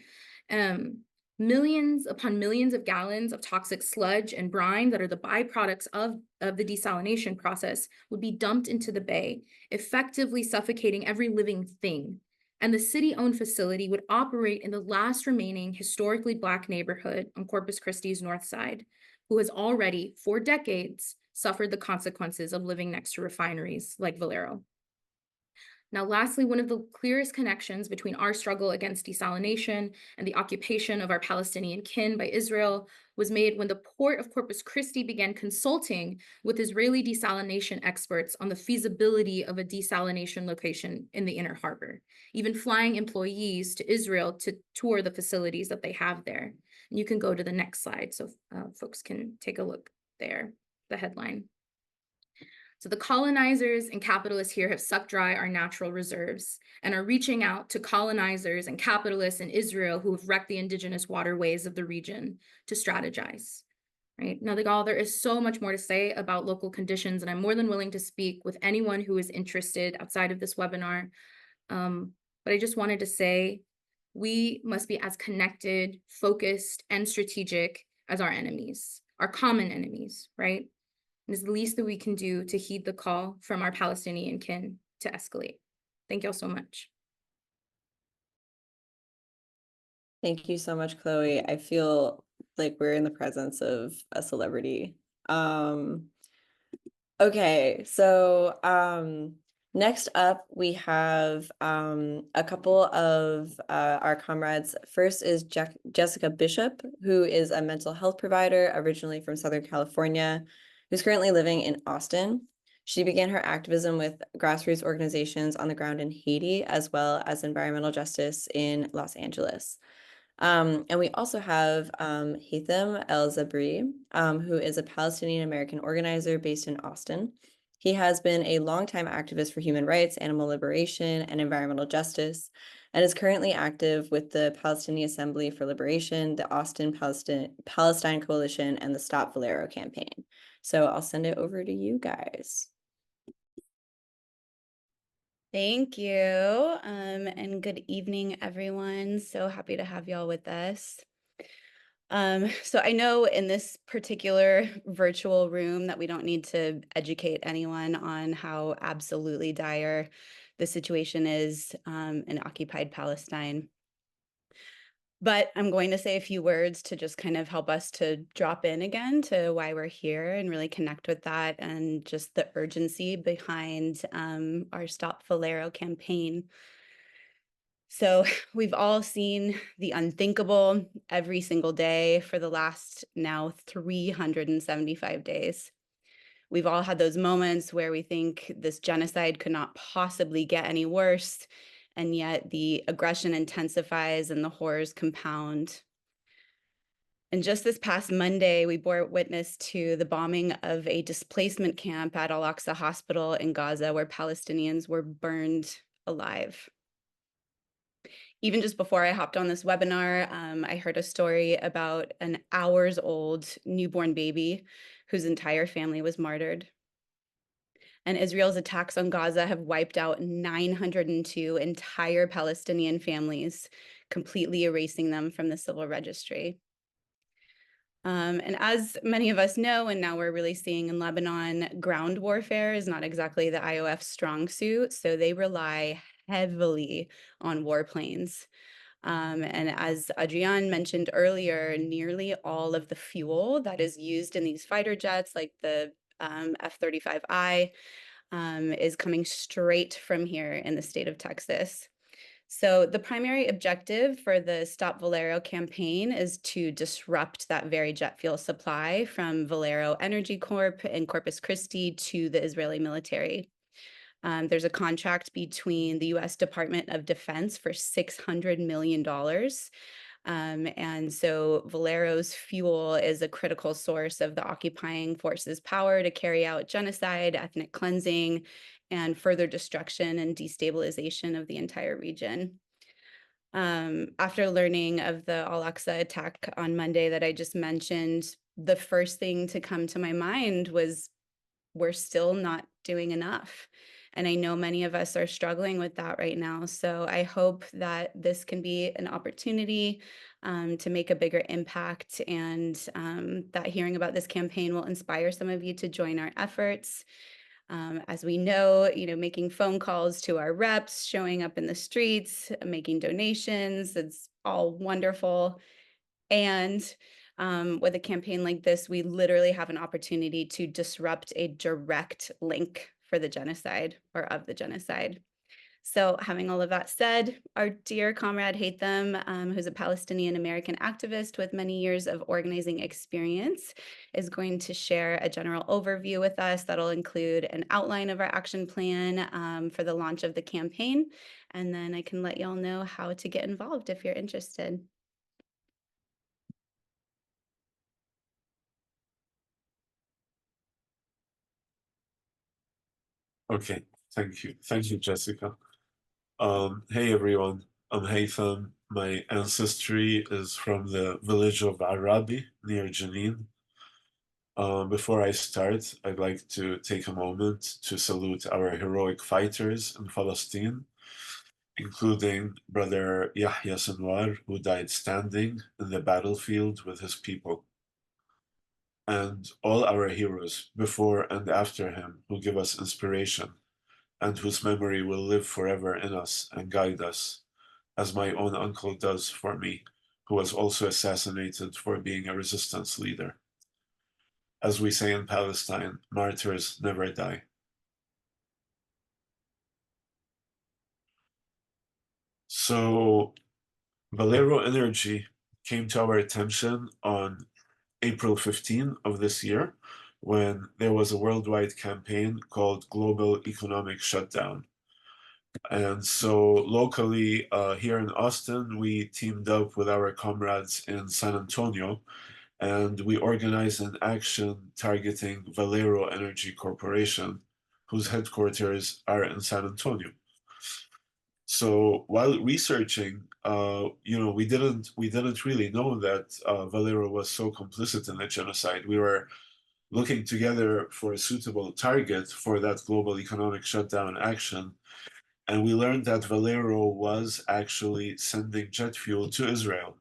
S5: Millions upon millions of gallons of toxic sludge and brine that are the byproducts of the desalination process would be dumped into the bay, effectively suffocating every living thing. And the city-owned facility would operate in the last remaining historically Black neighborhood on Corpus Christi's north side, who has already, for decades, suffered the consequences of living next to refineries like Valero. Now, lastly, one of the clearest connections between our struggle against desalination and the occupation of our Palestinian kin by Israel was made when the port of Corpus Christi began consulting with Israeli desalination experts on the feasibility of a desalination location in the Inner Harbor, even flying employees to Israel to tour the facilities that they have there. And you can go to the next slide so folks can take a look there, the headline. So the colonizers and capitalists here have sucked dry our natural reserves and are reaching out to colonizers and capitalists in Israel who have wrecked the indigenous waterways of the region to strategize. Right now, there is so much more to say about local conditions, and I'm more than willing to speak with anyone who is interested outside of this webinar. But I just wanted to say we must be as connected, focused, and strategic as our enemies, our common enemies, right? And it's the least that we can do to heed the call from our Palestinian kin to escalate. Thank y'all so much.
S1: Thank you so much, Chloe. I feel like we're in the presence of a celebrity. Okay, so next up we have a couple of our comrades. First is Jessica Bishop, who is a mental health provider originally from Southern California, who's currently living in Austin. She began her activism with grassroots organizations on the ground in Haiti, as well as environmental justice in Los Angeles. And we also have Haitham El-Zabri, who is a Palestinian American organizer based in Austin. He has been a longtime activist for human rights, animal liberation, and environmental justice, and is currently active with the Palestinian Assembly for Liberation, the Austin Palestine Coalition, and the Stop Valero campaign. So I'll send it over to you guys.
S6: Thank you, and good evening, everyone. So happy to have y'all with us. So I know in this particular virtual room that we don't need to educate anyone on how absolutely dire the situation is in occupied Palestine. But I'm going to say a few words to just kind of help us to drop in again to why we're here and really connect with that and just the urgency behind our Stop Valero campaign. So we've all seen the unthinkable every single day for the last now 375 days. We've all had those moments where we think this genocide could not possibly get any worse, and yet the aggression intensifies and the horrors compound. And just this past Monday, we bore witness to the bombing of a displacement camp at Al-Aqsa Hospital in Gaza, where Palestinians were burned alive. Even just before I hopped on this webinar, I heard a story about an hours-old newborn baby whose entire family was martyred. And Israel's attacks on Gaza have wiped out 902 entire Palestinian families, completely erasing them from the civil registry. And as many of us know, and now we're really seeing in Lebanon, ground warfare is not exactly the IOF's strong suit, so they rely heavily on warplanes. And as Adrian mentioned earlier, nearly all of the fuel that is used in these fighter jets, like the F-35I, is coming straight from here in the state of Texas. So the primary objective for the Stop Valero campaign is to disrupt that very jet fuel supply from Valero Energy Corp in Corpus Christi to the Israeli military. There's a contract between the U.S. Department of Defense for $600 million. And so Valero's fuel is a critical source of the occupying forces' power to carry out genocide, ethnic cleansing, and further destruction and destabilization of the entire region. After learning of the Al-Aqsa attack on Monday that I just mentioned, the first thing to come to my mind was we're still not doing enough. And I know many of us are struggling with that right now. So I hope that this can be an opportunity to make a bigger impact, and that hearing about this campaign will inspire some of you to join our efforts. As we know, making phone calls to our reps, showing up in the streets, making donations, it's all wonderful. And with a campaign like this, we literally have an opportunity to disrupt a direct link for the genocide or of the genocide. So having all of that said, our dear comrade Haytham, who's a Palestinian American activist with many years of organizing experience, is going to share a general overview with us that'll include an outline of our action plan for the launch of the campaign. And then I can let y'all know how to get involved if you're interested.
S7: Okay, thank you. Thank you, Jessica. Hey everyone, I'm Haytham. My ancestry is from the village of Arabi near Jenin. Before I start, I'd like to take a moment to salute our heroic fighters in Palestine, including Brother Yahya Sinwar, who died standing in the battlefield with his people, and all our heroes before and after him who give us inspiration and whose memory will live forever in us and guide us, as my own uncle does for me, who was also assassinated for being a resistance leader. As we say in Palestine, martyrs never die. So Valero Energy came to our attention on April 15 of this year, when there was a worldwide campaign called Global Economic Shutdown. And so locally here in Austin, we teamed up with our comrades in San Antonio, and we organized an action targeting Valero Energy Corporation, whose headquarters are in San Antonio. So while researching, we didn't really know that Valero was so complicit in the genocide. We were looking together for a suitable target for that global economic shutdown action, and we learned that Valero was actually sending jet fuel to Israel,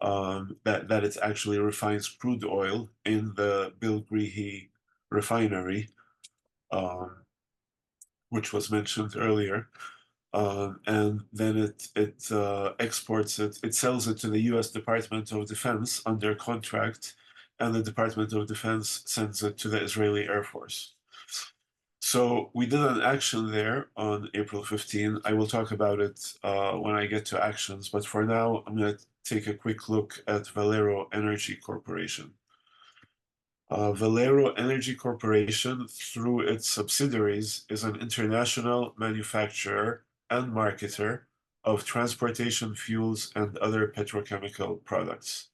S7: that it actually refines crude oil in the Bill Greehey refinery, which was mentioned earlier. And then it exports it, it sells it to the US Department of Defense under contract, and the Department of Defense sends it to the Israeli Air Force. So we did an action there on April 15. I will talk about it when I get to actions, but for now, I'm going to take a quick look at Valero Energy Corporation. Valero Energy Corporation, through its subsidiaries, is an international manufacturer and marketer of transportation fuels and other petrochemical products.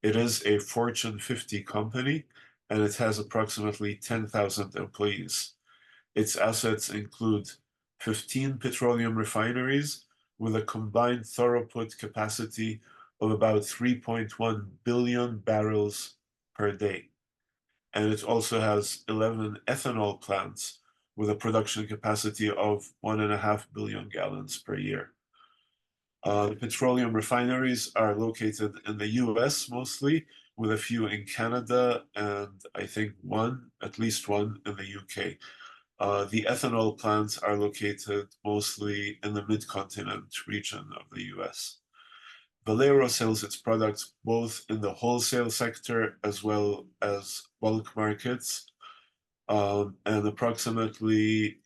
S7: It is a Fortune 50 company, and it has approximately 10,000 employees. Its assets include 15 petroleum refineries with a combined throughput capacity of about 3.1 billion barrels per day. And it also has 11 ethanol plants with a production capacity of 1.5 billion gallons per year. The petroleum refineries are located in the US mostly, with a few in Canada, and I think at least one in the UK. The ethanol plants are located mostly in the mid-continent region of the US. Valero sells its products both in the wholesale sector as well as bulk markets, and approximately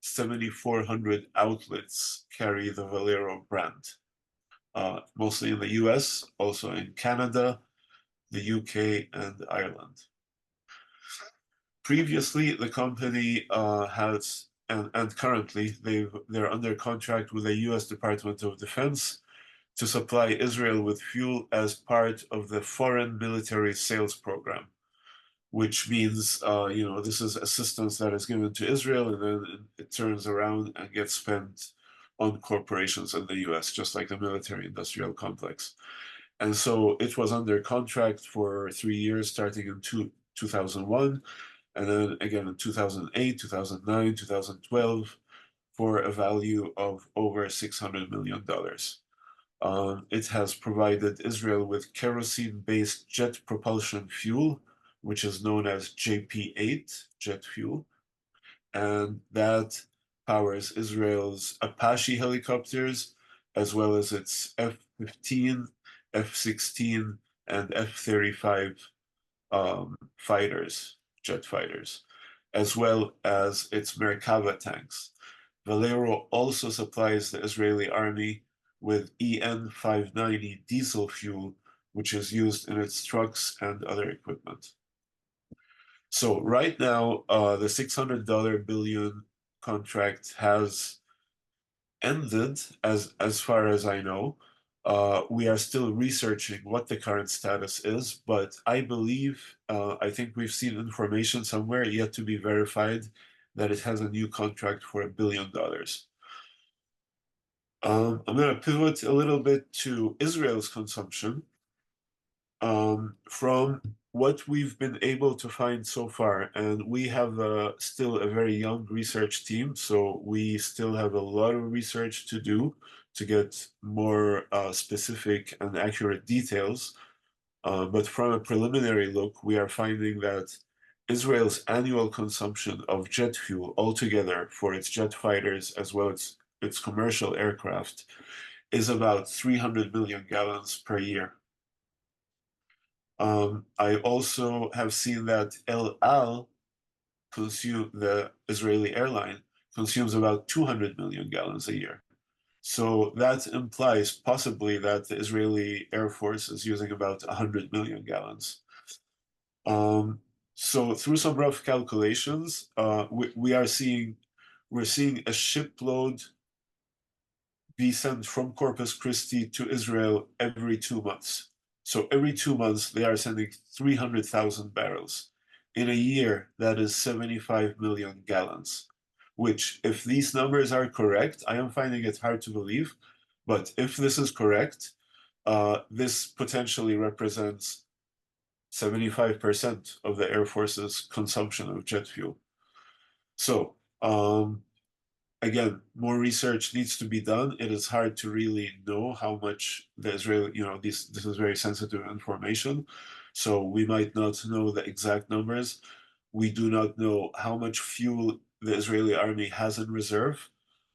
S7: 7,400 outlets carry the Valero brand, mostly in the US, also in Canada, the UK, and Ireland. Previously, the company has, and currently, they're under contract with the US Department of Defense to supply Israel with fuel as part of the Foreign Military Sales Program, which means, this is assistance that is given to Israel, and then it turns around and gets spent on corporations in the US, just like the military-industrial complex. And so it was under contract for 3 years, starting in 2001, and then again in 2008, 2009, 2012, for a value of over $600 million. It has provided Israel with kerosene-based jet propulsion fuel, which is known as JP-8 jet fuel, and that powers Israel's Apache helicopters, as well as its F-15, F-16, and F-35 jet fighters, as well as its Merkava tanks. Valero also supplies the Israeli army with EN 590 diesel fuel, which is used in its trucks and other equipment. So right now, the $600 billion contract has ended, as far as I know. We are still researching what the current status is, but I believe, I think we've seen information somewhere yet to be verified that it has a new contract for $1 billion. I'm going to pivot a little bit to Israel's consumption. From what we've been able to find so far, and we have still a very young research team, so we still have a lot of research to do to get more specific and accurate details. But from a preliminary look, we are finding that Israel's annual consumption of jet fuel altogether for its jet fighters as well as its commercial aircraft is about 300 million gallons per year. I also have seen that El Al the Israeli airline, consumes about 200 million gallons a year. So that implies possibly that the Israeli Air Force is using about 100 million gallons. So through some rough calculations, we're seeing a shipload be sent from Corpus Christi to Israel every 2 months. So every 2 months, they are sending 300,000 barrels. In a year, that is 75 million gallons, which, if these numbers are correct, I am finding it hard to believe, but if this is correct, this potentially represents 75% of the Air Force's consumption of jet fuel. So, again, more research needs to be done. It is hard to really know how much the Israeli, this is very sensitive information. So we might not know the exact numbers. We do not know how much fuel the Israeli army has in reserve.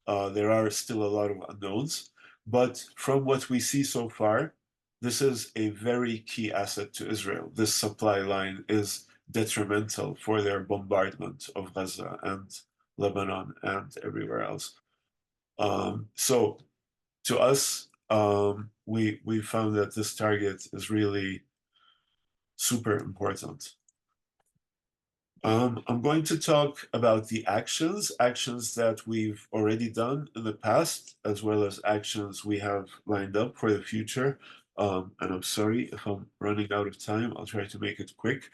S7: There are still a lot of unknowns. But from what we see so far, this is a very key asset to Israel. This supply line is detrimental for their bombardment of Gaza and Lebanon and everywhere else. So to us, we found that this target is really super important. I'm going to talk about the actions that we've already done in the past, as well as actions we have lined up for the future. And I'm sorry if I'm running out of time. I'll try to make it quick.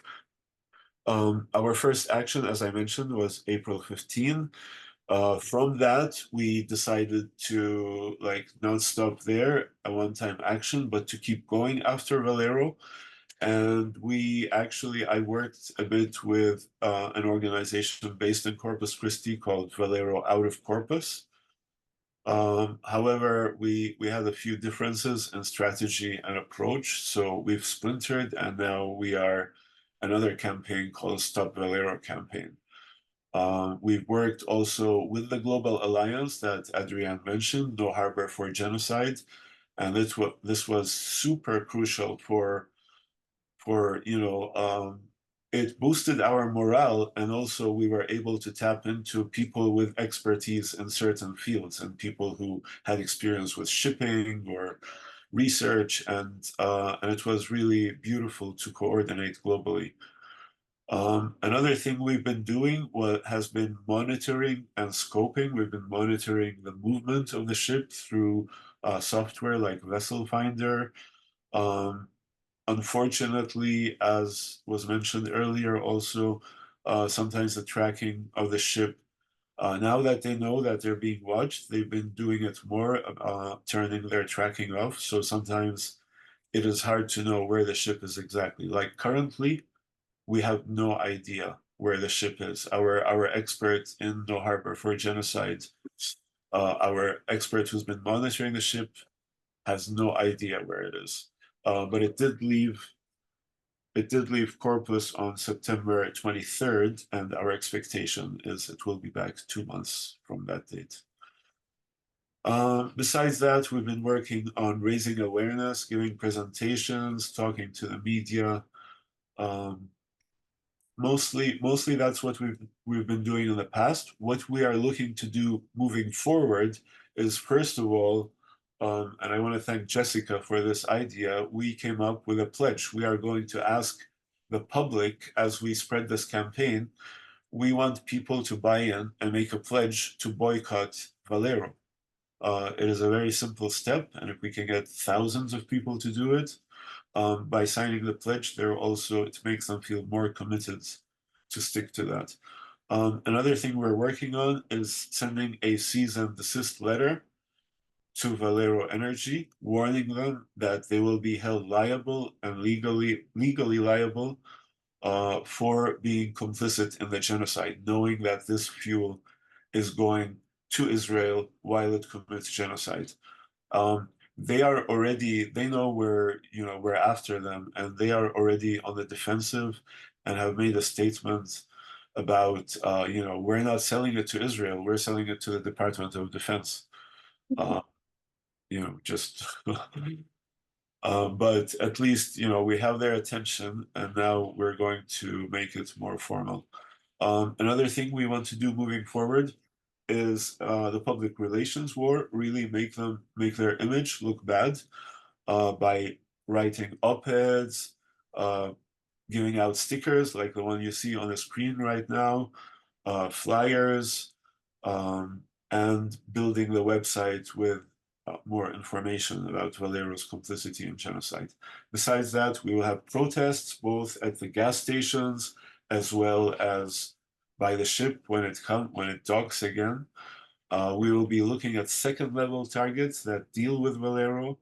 S7: Our first action, as I mentioned, was April 15. From that, we decided to not stop there, a one-time action, but to keep going after Valero. And I worked a bit with an organization based in Corpus Christi called Valero Out of Corpus. However, we had a few differences in strategy and approach, so we've splintered, and now we are another campaign called Stop Valero campaign. We've worked also with the Global Alliance that Adrienne mentioned, No Harbor for Genocide, and this was super crucial for it boosted our morale, and also we were able to tap into people with expertise in certain fields and people who had experience with shipping or research, and it was really beautiful to coordinate globally. Another thing we've been doing has been monitoring and scoping. We've been monitoring the movement of the ship through software like Vessel Finder. Unfortunately, as was mentioned earlier, also sometimes the tracking of the ship, now that they know that they're being watched, they've been doing it more, turning their tracking off. So sometimes it is hard to know where the ship is exactly. Like currently, we have no idea where the ship is. Our expert in No Harbor for Genocide, our expert who's been monitoring the ship, has no idea where it is. But it did leave Corpus on September 23rd, and our expectation is it will be back 2 months from that date. Besides that, we've been working on raising awareness, giving presentations, talking to the media. mostly that's what we've been doing in the past. What we are looking to do moving forward is, first of all, and I want to thank Jessica for this idea. We came up with a pledge. We are going to ask the public, as we spread this campaign, we want people to buy in and make a pledge to boycott Valero. It is a very simple step, and if we can get thousands of people to do it, by signing the pledge, it makes them feel more committed to stick to that. Another thing we're working on is sending a cease and desist letter to Valero Energy, warning them that they will be held liable and legally liable for being complicit in the genocide, knowing that this fuel is going to Israel while it commits genocide. They know we're after them, and they are already on the defensive and have made a statement about, we're not selling it to Israel, we're selling it to the Department of Defense. Just but at least, we have their attention, and now we're going to make it more formal. Another thing we want to do moving forward is the public relations war, really make their image look bad by writing op-eds, giving out stickers like the one you see on the screen right now, flyers, and building the website with more information about Valero's complicity in genocide. Besides that, we will have protests both at the gas stations as well as by the ship when it docks again. We will be looking at second-level targets that deal with Valero.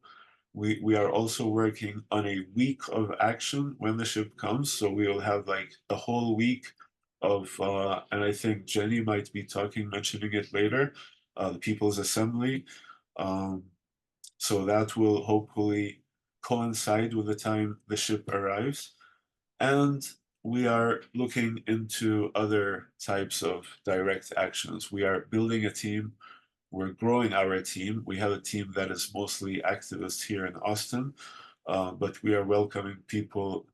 S7: We are also working on a week of action when the ship comes, so we will have like a whole week of, and I think Jenny might be mentioning it later, the People's Assembly. So that will hopefully coincide with the time the ship arrives. And we are looking into other types of direct actions. We are building a team. We're growing our team. We have a team that is mostly activists here in Austin, but we are welcoming people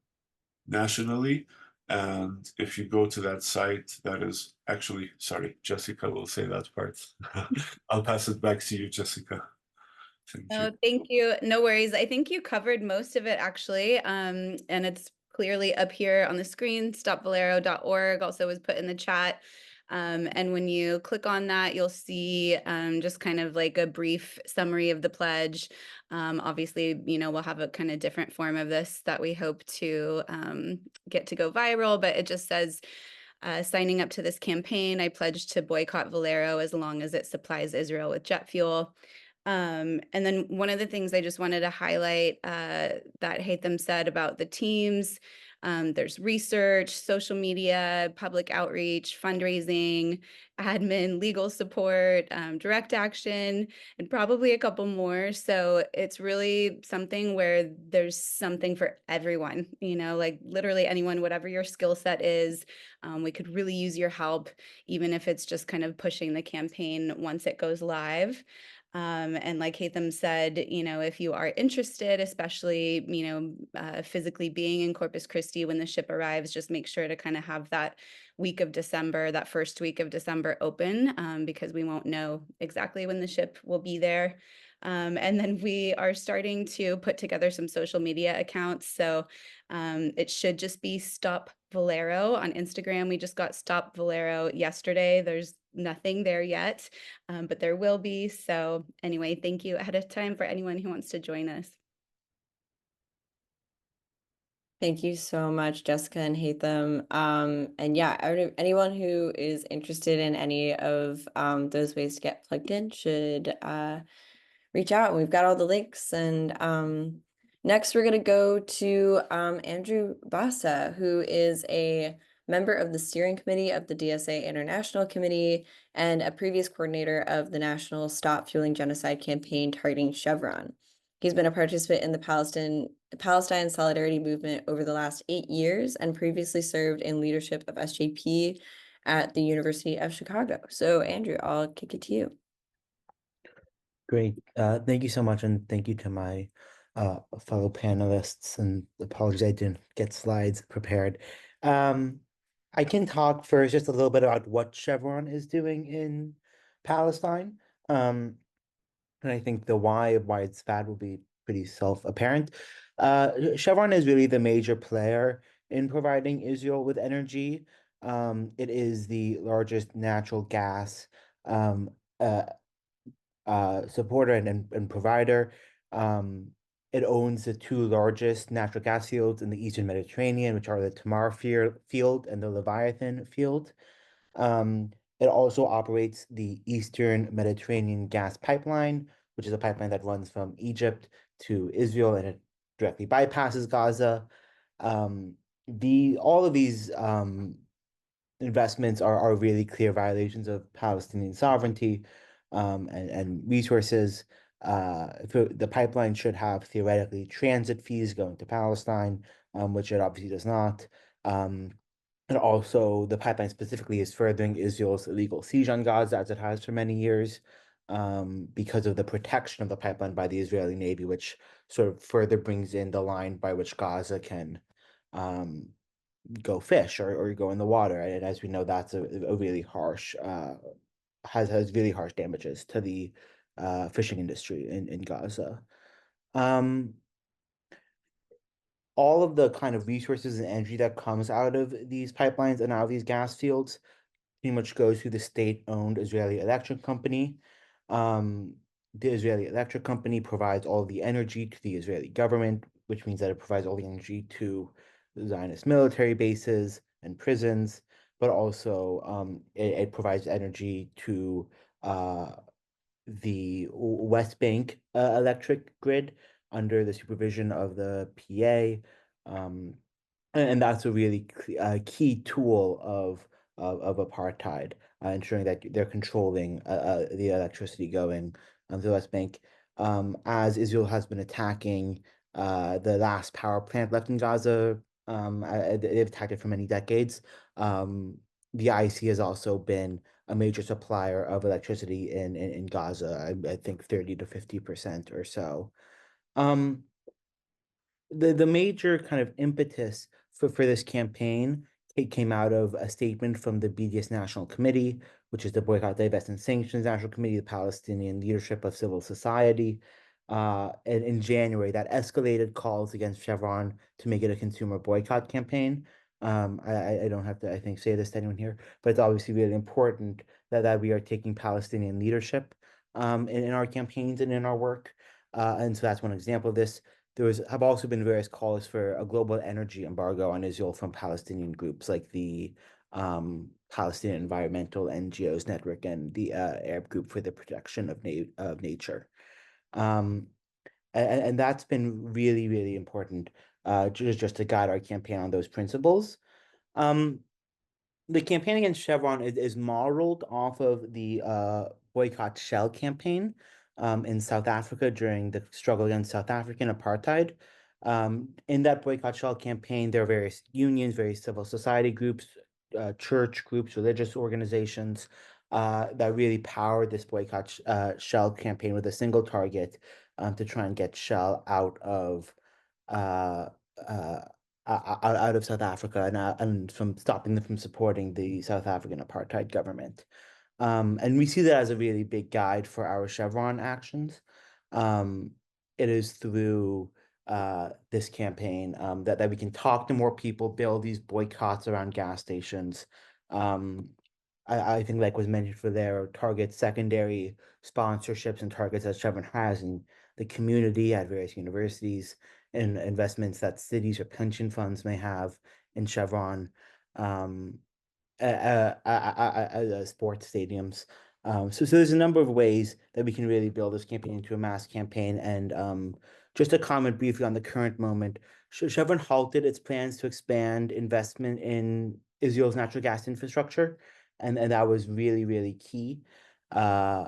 S7: nationally. And if you go to that site, that is actually, sorry, Jessica will say that part. I'll pass it back to you, Jessica. Thank you.
S6: Oh, thank you. No worries. I think you covered most of it actually. And it's clearly up here on the screen. Stopvalero.org also was put in the chat. And when you click on that, you'll see just kind of like a brief summary of the pledge. Obviously, we'll have a kind of different form of this that we hope to get to go viral, but it just says, signing up to this campaign, I pledge to boycott Valero as long as it supplies Israel with jet fuel. And then one of the things I just wanted to highlight that Haitham said about the teams, there's research, social media, public outreach, fundraising, admin, legal support, direct action, and probably a couple more. So it's really something where there's something for everyone, like literally anyone, whatever your skill set is. We could really use your help, even if it's just kind of pushing the campaign once it goes live. And like Haitham said, if you are interested, especially, physically being in Corpus Christi when the ship arrives, just make sure to kind of have that first week of December open, because we won't know exactly when the ship will be there. And then we are starting to put together some social media accounts. So it should just be Stop Valero on Instagram. We just got Stop Valero yesterday. There's nothing there yet, but there will be. So anyway, thank you ahead of time for anyone who wants to join us.
S1: Thank you so much, Jessica and Haitham. And yeah, anyone who is interested in any of those ways to get plugged in should reach out. We've got all the links. And next, we're going to go to Andrew Bassa, who is a member of the steering committee of the DSA International Committee and a previous coordinator of the National Stop Fueling Genocide campaign targeting Chevron. He's been a participant in the Palestine Solidarity Movement over the last 8 years and previously served in leadership of SJP at the University of Chicago. So Andrew, I'll kick it to you.
S8: Great. Thank you so much. And thank you to my fellow panelists, and apologies I didn't get slides prepared. I can talk first just a little bit about what Chevron is doing in Palestine. Um, and I think the why it's bad will be pretty self-apparent. Chevron is really the major player in providing Israel with energy. It is the largest natural gas um, uh, supporter and provider. Um, it owns the two largest natural gas fields in the Eastern Mediterranean, which are the Tamar field and the Leviathan field. Um, it also operates the Eastern Mediterranean gas pipeline, which is a pipeline that runs from Egypt to Israel and it directly bypasses Gaza. All of these investments are really clear violations of Palestinian sovereignty and resources. The pipeline should have theoretically transit fees going to Palestine, which it obviously does not. Um, and also, the pipeline specifically is furthering Israel's illegal siege on Gaza, as it has for many years, because of the protection of the pipeline by the Israeli Navy, which sort of further brings in the line by which Gaza can um, go fish or go in the water. And as we know, that's a really harsh has really harsh damages to the fishing industry in Gaza. Um, all of the kind of resources and energy that comes out of these pipelines and out of these gas fields pretty much goes through the state-owned Israeli electric company. Um, the Israeli electric company provides all the energy to the Israeli government, which means that it provides all the energy to the Zionist military bases and prisons, but also it provides energy to uh, the West Bank electric grid under the supervision of the PA. Um, and that's a really key tool of apartheid, ensuring that they're controlling the electricity going to the West Bank. As Israel has been attacking the last power plant left in Gaza, they've attacked it for many decades. The IC has also been a major supplier of electricity in Gaza, I think 30 to 50% or so. Um, the major kind of impetus for this campaign, it came out of a statement from the BDS National Committee, which is the Boycott, Divest, and Sanctions National Committee, the Palestinian leadership of civil society. And in January, that escalated calls against Chevron to make it a consumer boycott campaign. I don't have to, I think, say this to anyone here, but it's obviously really important that we are taking Palestinian leadership in our campaigns and in our work. And so that's one example of this. Have also been various calls for a global energy embargo on Israel from Palestinian groups like the Palestinian Environmental NGOs Network and the Arab Group for the Protection of Nature. Um, and that's been really, really important just to guide our campaign on those principles. Um, the campaign against Chevron is modeled off of the boycott Shell campaign in South Africa during the struggle against South African apartheid. In that boycott Shell campaign, there are various unions, various civil society groups, church groups, religious organizations that really powered this boycott Shell campaign with a single target to try and get Shell uh, uh, out of South Africa and from stopping them from supporting the South African apartheid government. And we see that as a really big guide for our Chevron actions. Um, it is through this campaign that we can talk to more people, build these boycotts around gas stations. Um, I think, like was mentioned for their target secondary sponsorships and targets that Chevron has in the community at various universities and investments that cities or pension funds may have in Chevron. Um, sports stadiums. So there's a number of ways that we can really build this campaign into a mass campaign. And just to comment briefly on the current moment, Chevron halted its plans to expand investment in Israel's natural gas infrastructure, and that was really, really key. Uh,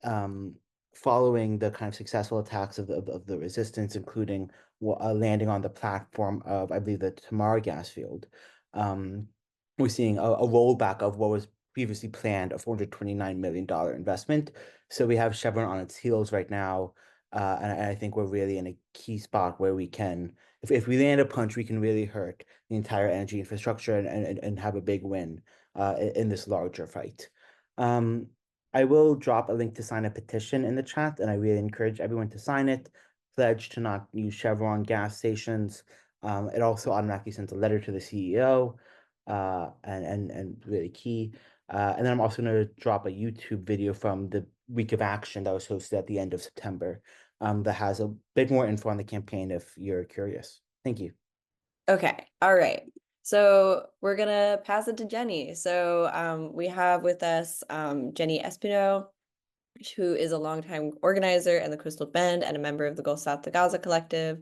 S8: um, Following the kind of successful attacks of the resistance, including landing on the platform of, I believe, the Tamar gas field. Um, we're seeing a rollback of what was previously planned, a $429 million investment. So we have Chevron on its heels right now. And I think we're really in a key spot where we can if we land a punch, we can really hurt the entire energy infrastructure and have a big win in this larger fight. I will drop a link to sign a petition in the chat, and I really encourage everyone to sign it. Pledge to not use Chevron gas stations. It also automatically sends a letter to the CEO, and really key. And then I'm also going to drop a YouTube video from the week of action that was hosted at the end of September, that has a bit more info on the campaign if you're curious. Thank you.
S1: Okay, all right. So we're gonna pass it to Jenny. So we have with us Jenny Espino, who is a longtime organizer in the Coastal Bend and a member of the Gulf South to Gaza Collective.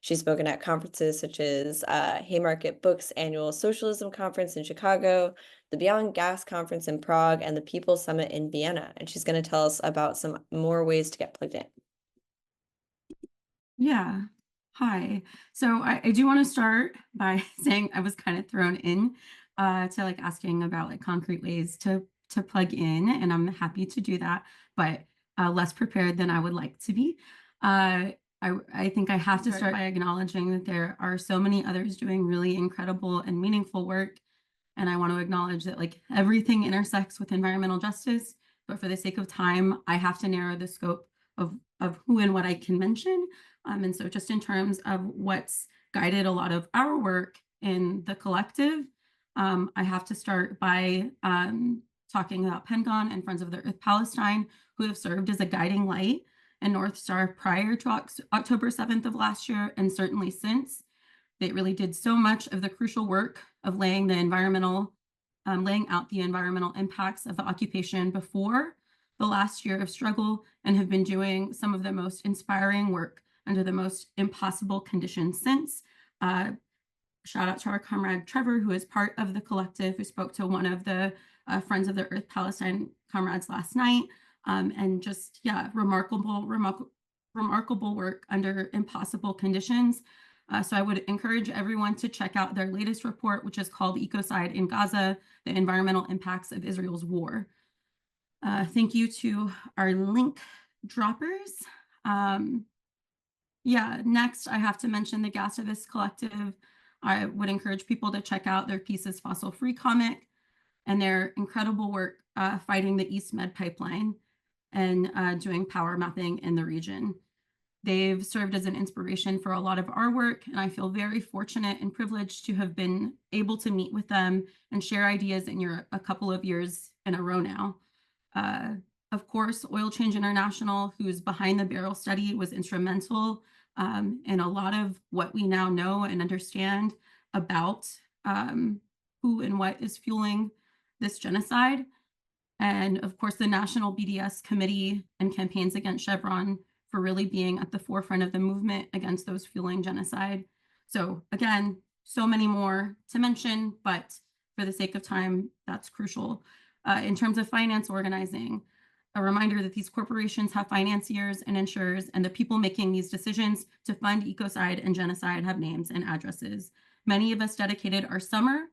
S1: She's spoken at conferences such as Haymarket Books Annual Socialism Conference in Chicago, the Beyond Gas Conference in Prague, and the People's Summit in Vienna. And she's going to tell us about some more ways to get plugged in.
S9: Yeah. Hi. So I do want to start by saying I was kind of thrown in to like asking about like concrete ways to plug in, and I'm happy to do that, but less prepared than I would like to be. I think I have to start by acknowledging that there are so many others doing really incredible and meaningful work. And I want to acknowledge that like everything intersects with environmental justice, but for the sake of time, I have to narrow the scope of who and what I can mention. And so just in terms of what's guided a lot of our work in the collective, I have to start by talking about Pentagon and Friends of the Earth Palestine, who have served as a guiding light and North Star prior to October 7th of last year, and certainly since. They really did so much of the crucial work of laying out the environmental impacts of the occupation before the last year of struggle, and have been doing some of the most inspiring work under the most impossible conditions since. Shout out to our comrade Trevor, who is part of the collective, who spoke to one of the Friends of the Earth Palestine comrades last night. And just, yeah, remarkable work under impossible conditions. So I would encourage everyone to check out their latest report, which is called Ecocide in Gaza, the environmental impacts of Israel's war. Thank you to our link droppers. Yeah, next I have to mention the Gastivist Collective. I would encourage people to check out their Pieces Fossil Free comic and their incredible work fighting the East Med pipeline and doing power mapping in the region. They've served as an inspiration for a lot of our work, and I feel very fortunate and privileged to have been able to meet with them and share ideas in a couple of years in a row now. Of course, Oil Change International, who's behind the Barrel study, was instrumental in a lot of what we now know and understand about who and what is fueling this genocide. And of course, the National BDS Committee and Campaigns Against Chevron for really being at the forefront of the movement against those fueling genocide. So again, so many more to mention, but for the sake of time, that's crucial. In terms of finance organizing, a reminder that these corporations have financiers and insurers, and the people making these decisions to fund ecocide and genocide have names and addresses. Many of us dedicated our summer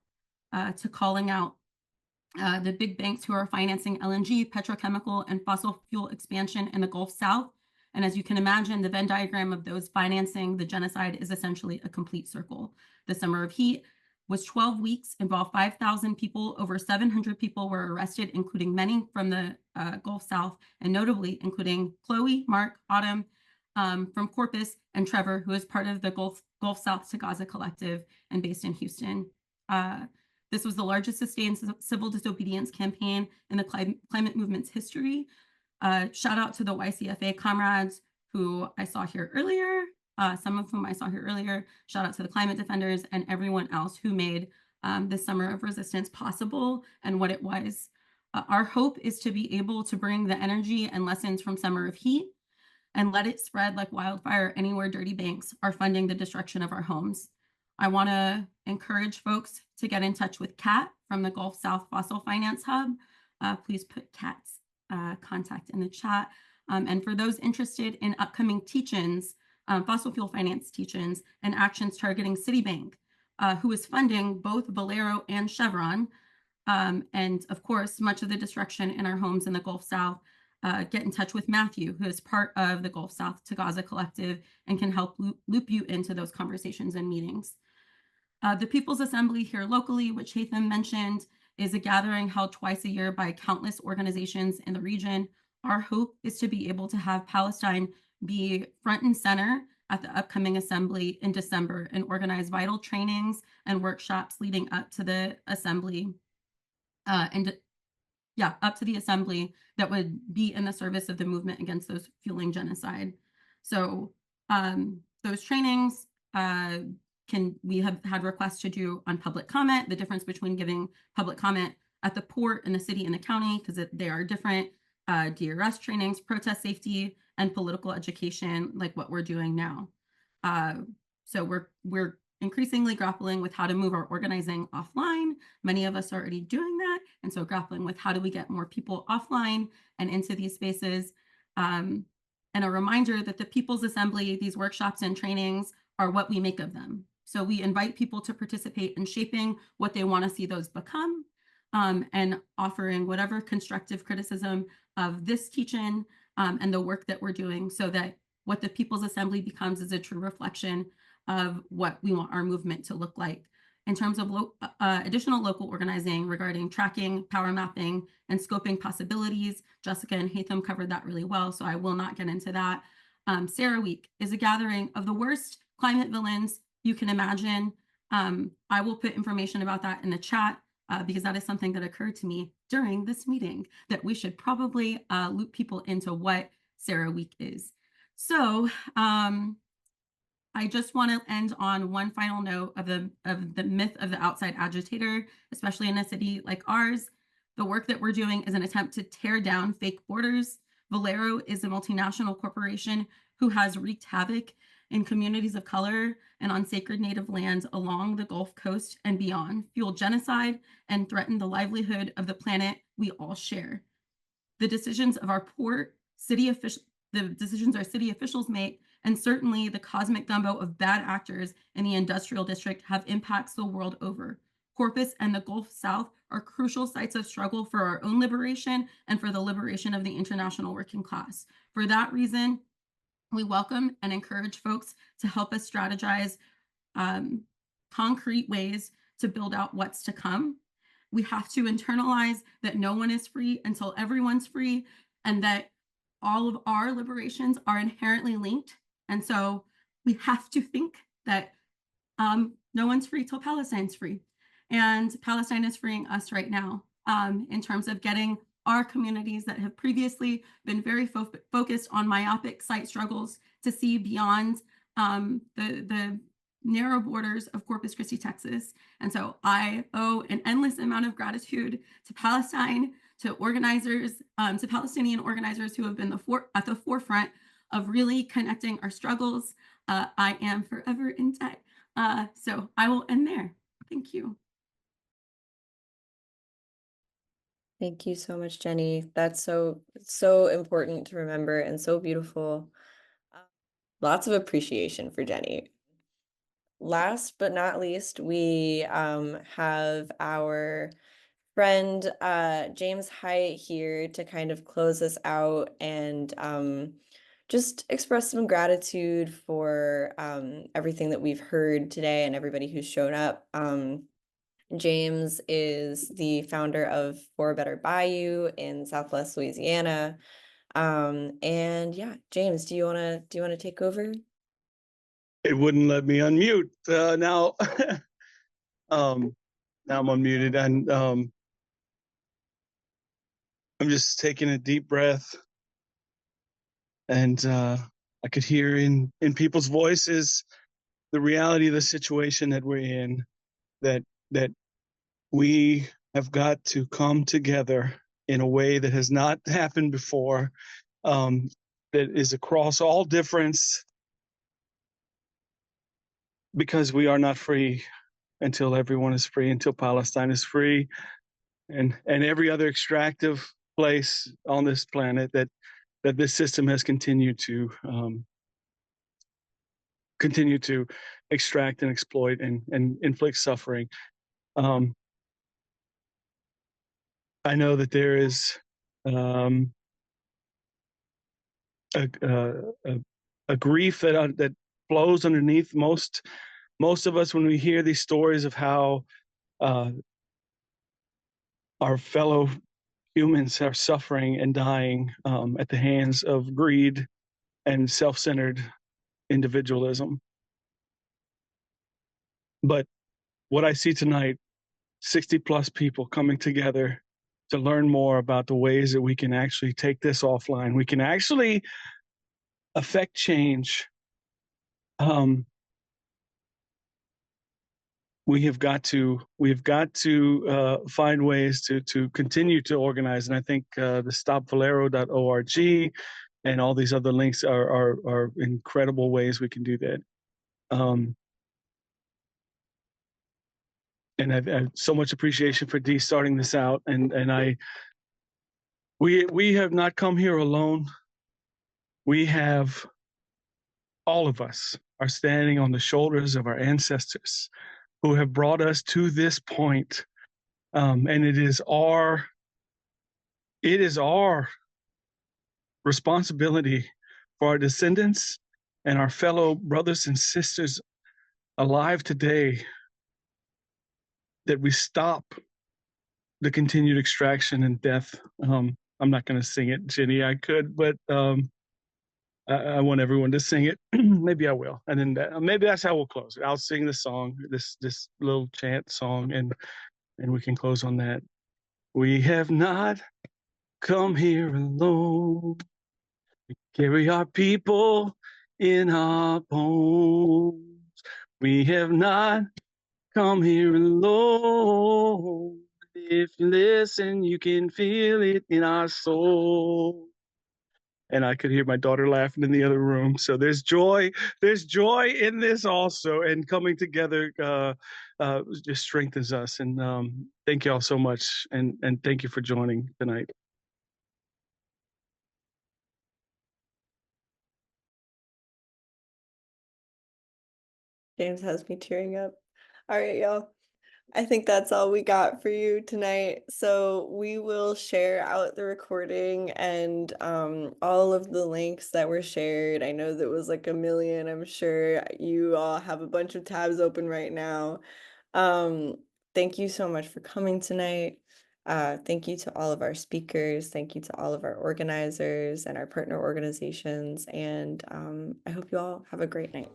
S9: to calling out the big banks who are financing LNG, petrochemical, and fossil fuel expansion in the Gulf South. And as you can imagine, the Venn diagram of those financing the genocide is essentially a complete circle. The Summer of Heat was 12 weeks, involved 5,000 people. Over 700 people were arrested, including many from the Gulf South, and notably including Chloe, Mark, Autumn from Corpus, and Trevor, who is part of the Gulf South to Gaza Collective and based in Houston. This was the largest sustained civil disobedience campaign in the climate movement's history. Shout out to the YCFA comrades who I saw here earlier, some of whom I saw here earlier. Shout out to the climate defenders and everyone else who made this summer of resistance possible and what it was. Our hope is to be able to bring the energy and lessons from Summer of Heat and let it spread like wildfire anywhere dirty banks are funding the destruction of our homes. I want to encourage folks to get in touch with Kat from the Gulf South Fossil Finance Hub. Please put Kat's contact in the chat. And for those interested in upcoming teach-ins, fossil fuel finance teach-ins and actions targeting Citibank, who is funding both Valero and Chevron, and of course, much of the destruction in our homes in the Gulf South, get in touch with Matthew, who is part of the Gulf South to Gaza Collective and can help loop you into those conversations and meetings. The People's Assembly here locally, which Haitham mentioned, is a gathering held twice a year by countless organizations in the region. Our hope is to be able to have Palestine be front and center at the upcoming assembly in December and organize vital trainings and workshops leading up to the assembly up to the assembly that would be in the service of the movement against those fueling genocide. So those trainings we have had requests to do on public comment, the difference between giving public comment at the port in the city and the county, because they are different, DRS trainings, protest safety, and political education, like what we're doing now. So we're increasingly grappling with how to move our organizing offline. Many of us are already doing that. And so grappling with how do we get more people offline and into these spaces. And a reminder that the People's Assembly, these workshops and trainings are what we make of them. So we invite people to participate in shaping what they want to see those become, and offering whatever constructive criticism of this teach-in and the work that we're doing, so that what the People's Assembly becomes is a true reflection of what we want our movement to look like. In terms of additional local organizing regarding tracking, power mapping, and scoping possibilities, Jessica and Haitham covered that really well, so I will not get into that. Sarah Week is a gathering of the worst climate villains you can imagine. I will put information about that in the chat because that is something that occurred to me during this meeting, that we should probably loop people into what Sarah Week is. So I just want to end on one final note of the myth of the outside agitator, especially in a city like ours. The work that we're doing is an attempt to tear down fake borders. Valero is a multinational corporation who has wreaked havoc in communities of color and on sacred native lands along the Gulf Coast and beyond, fueled genocide, and threatened the livelihood of the planet we all share. The decisions of our port, the decisions our city officials make, and certainly the cosmic gumbo of bad actors in the industrial district have impacts the world over. Corpus and the Gulf South are crucial sites of struggle for our own liberation and for the liberation of the international working class. For that reason, we welcome and encourage folks to help us strategize concrete ways to build out what's to come. We have to internalize that no one is free until everyone's free, and that all of our liberations are inherently linked. And so we have to think that no one's free till Palestine's free. And Palestine is freeing us right now in terms of getting our communities that have previously been very focused on myopic site struggles to see beyond the narrow borders of Corpus Christi, Texas. And so I owe an endless amount of gratitude to Palestine, to organizers, to Palestinian organizers who have been at the forefront of really connecting our struggles. I am forever in debt. So I will end there. Thank you.
S1: Thank you so much, Jenny. That's so important to remember and so beautiful. Lots of appreciation for Jenny. Last but not least, we have our friend James Hyatt here to kind of close us out and just express some gratitude for everything that we've heard today and everybody who's shown up. James is the founder of For a Better Bayou in Southwest Louisiana. And yeah, James, do you wanna take over?
S10: It wouldn't let me unmute. Now now I'm unmuted, and I'm just taking a deep breath, and I could hear in people's voices the reality of the situation that we're in, that we have got to come together in a way that has not happened before, that is across all difference, because we are not free until everyone is free, until Palestine is free, and every other extractive place on this planet that this system has continued to extract and exploit and inflict suffering. I know that there is a grief that flows underneath most of us when we hear these stories of how our fellow humans are suffering and dying at the hands of greed and self-centered individualism. But what I see tonight, 60 plus people coming together to learn more about the ways that we can actually take this offline. We can actually affect change. We've got to find ways to continue to organize. And I think the stopvalero.org and all these other links are incredible ways we can do that. And I've so much appreciation for Dee starting this out. And we have not come here alone. We have, all of us are standing on the shoulders of our ancestors who have brought us to this point. And it is our responsibility for our descendants and our fellow brothers and sisters alive today that we stop the continued extraction and death. I'm not going to sing it, Jenny. I could, but I want everyone to sing it. Maybe I will, and then maybe that's how we'll close it. I'll sing the song, this little chant song, and we can close on that. We have not come here alone. We carry our people in our bones. We have not come here alone. If you listen, you can feel it in our soul. And I could hear my daughter laughing in the other room. So there's joy in this also, and coming together just strengthens us. And thank you all so much, and thank you for joining tonight.
S1: James has me tearing up. All right, y'all. I think that's all we got for you tonight. So we will share out the recording and all of the links that were shared. I know that was like a million. I'm sure you all have a bunch of tabs open right now. Thank you so much for coming tonight. Thank you to all of our speakers. Thank you to all of our organizers and our partner organizations. And I hope you all have a great night.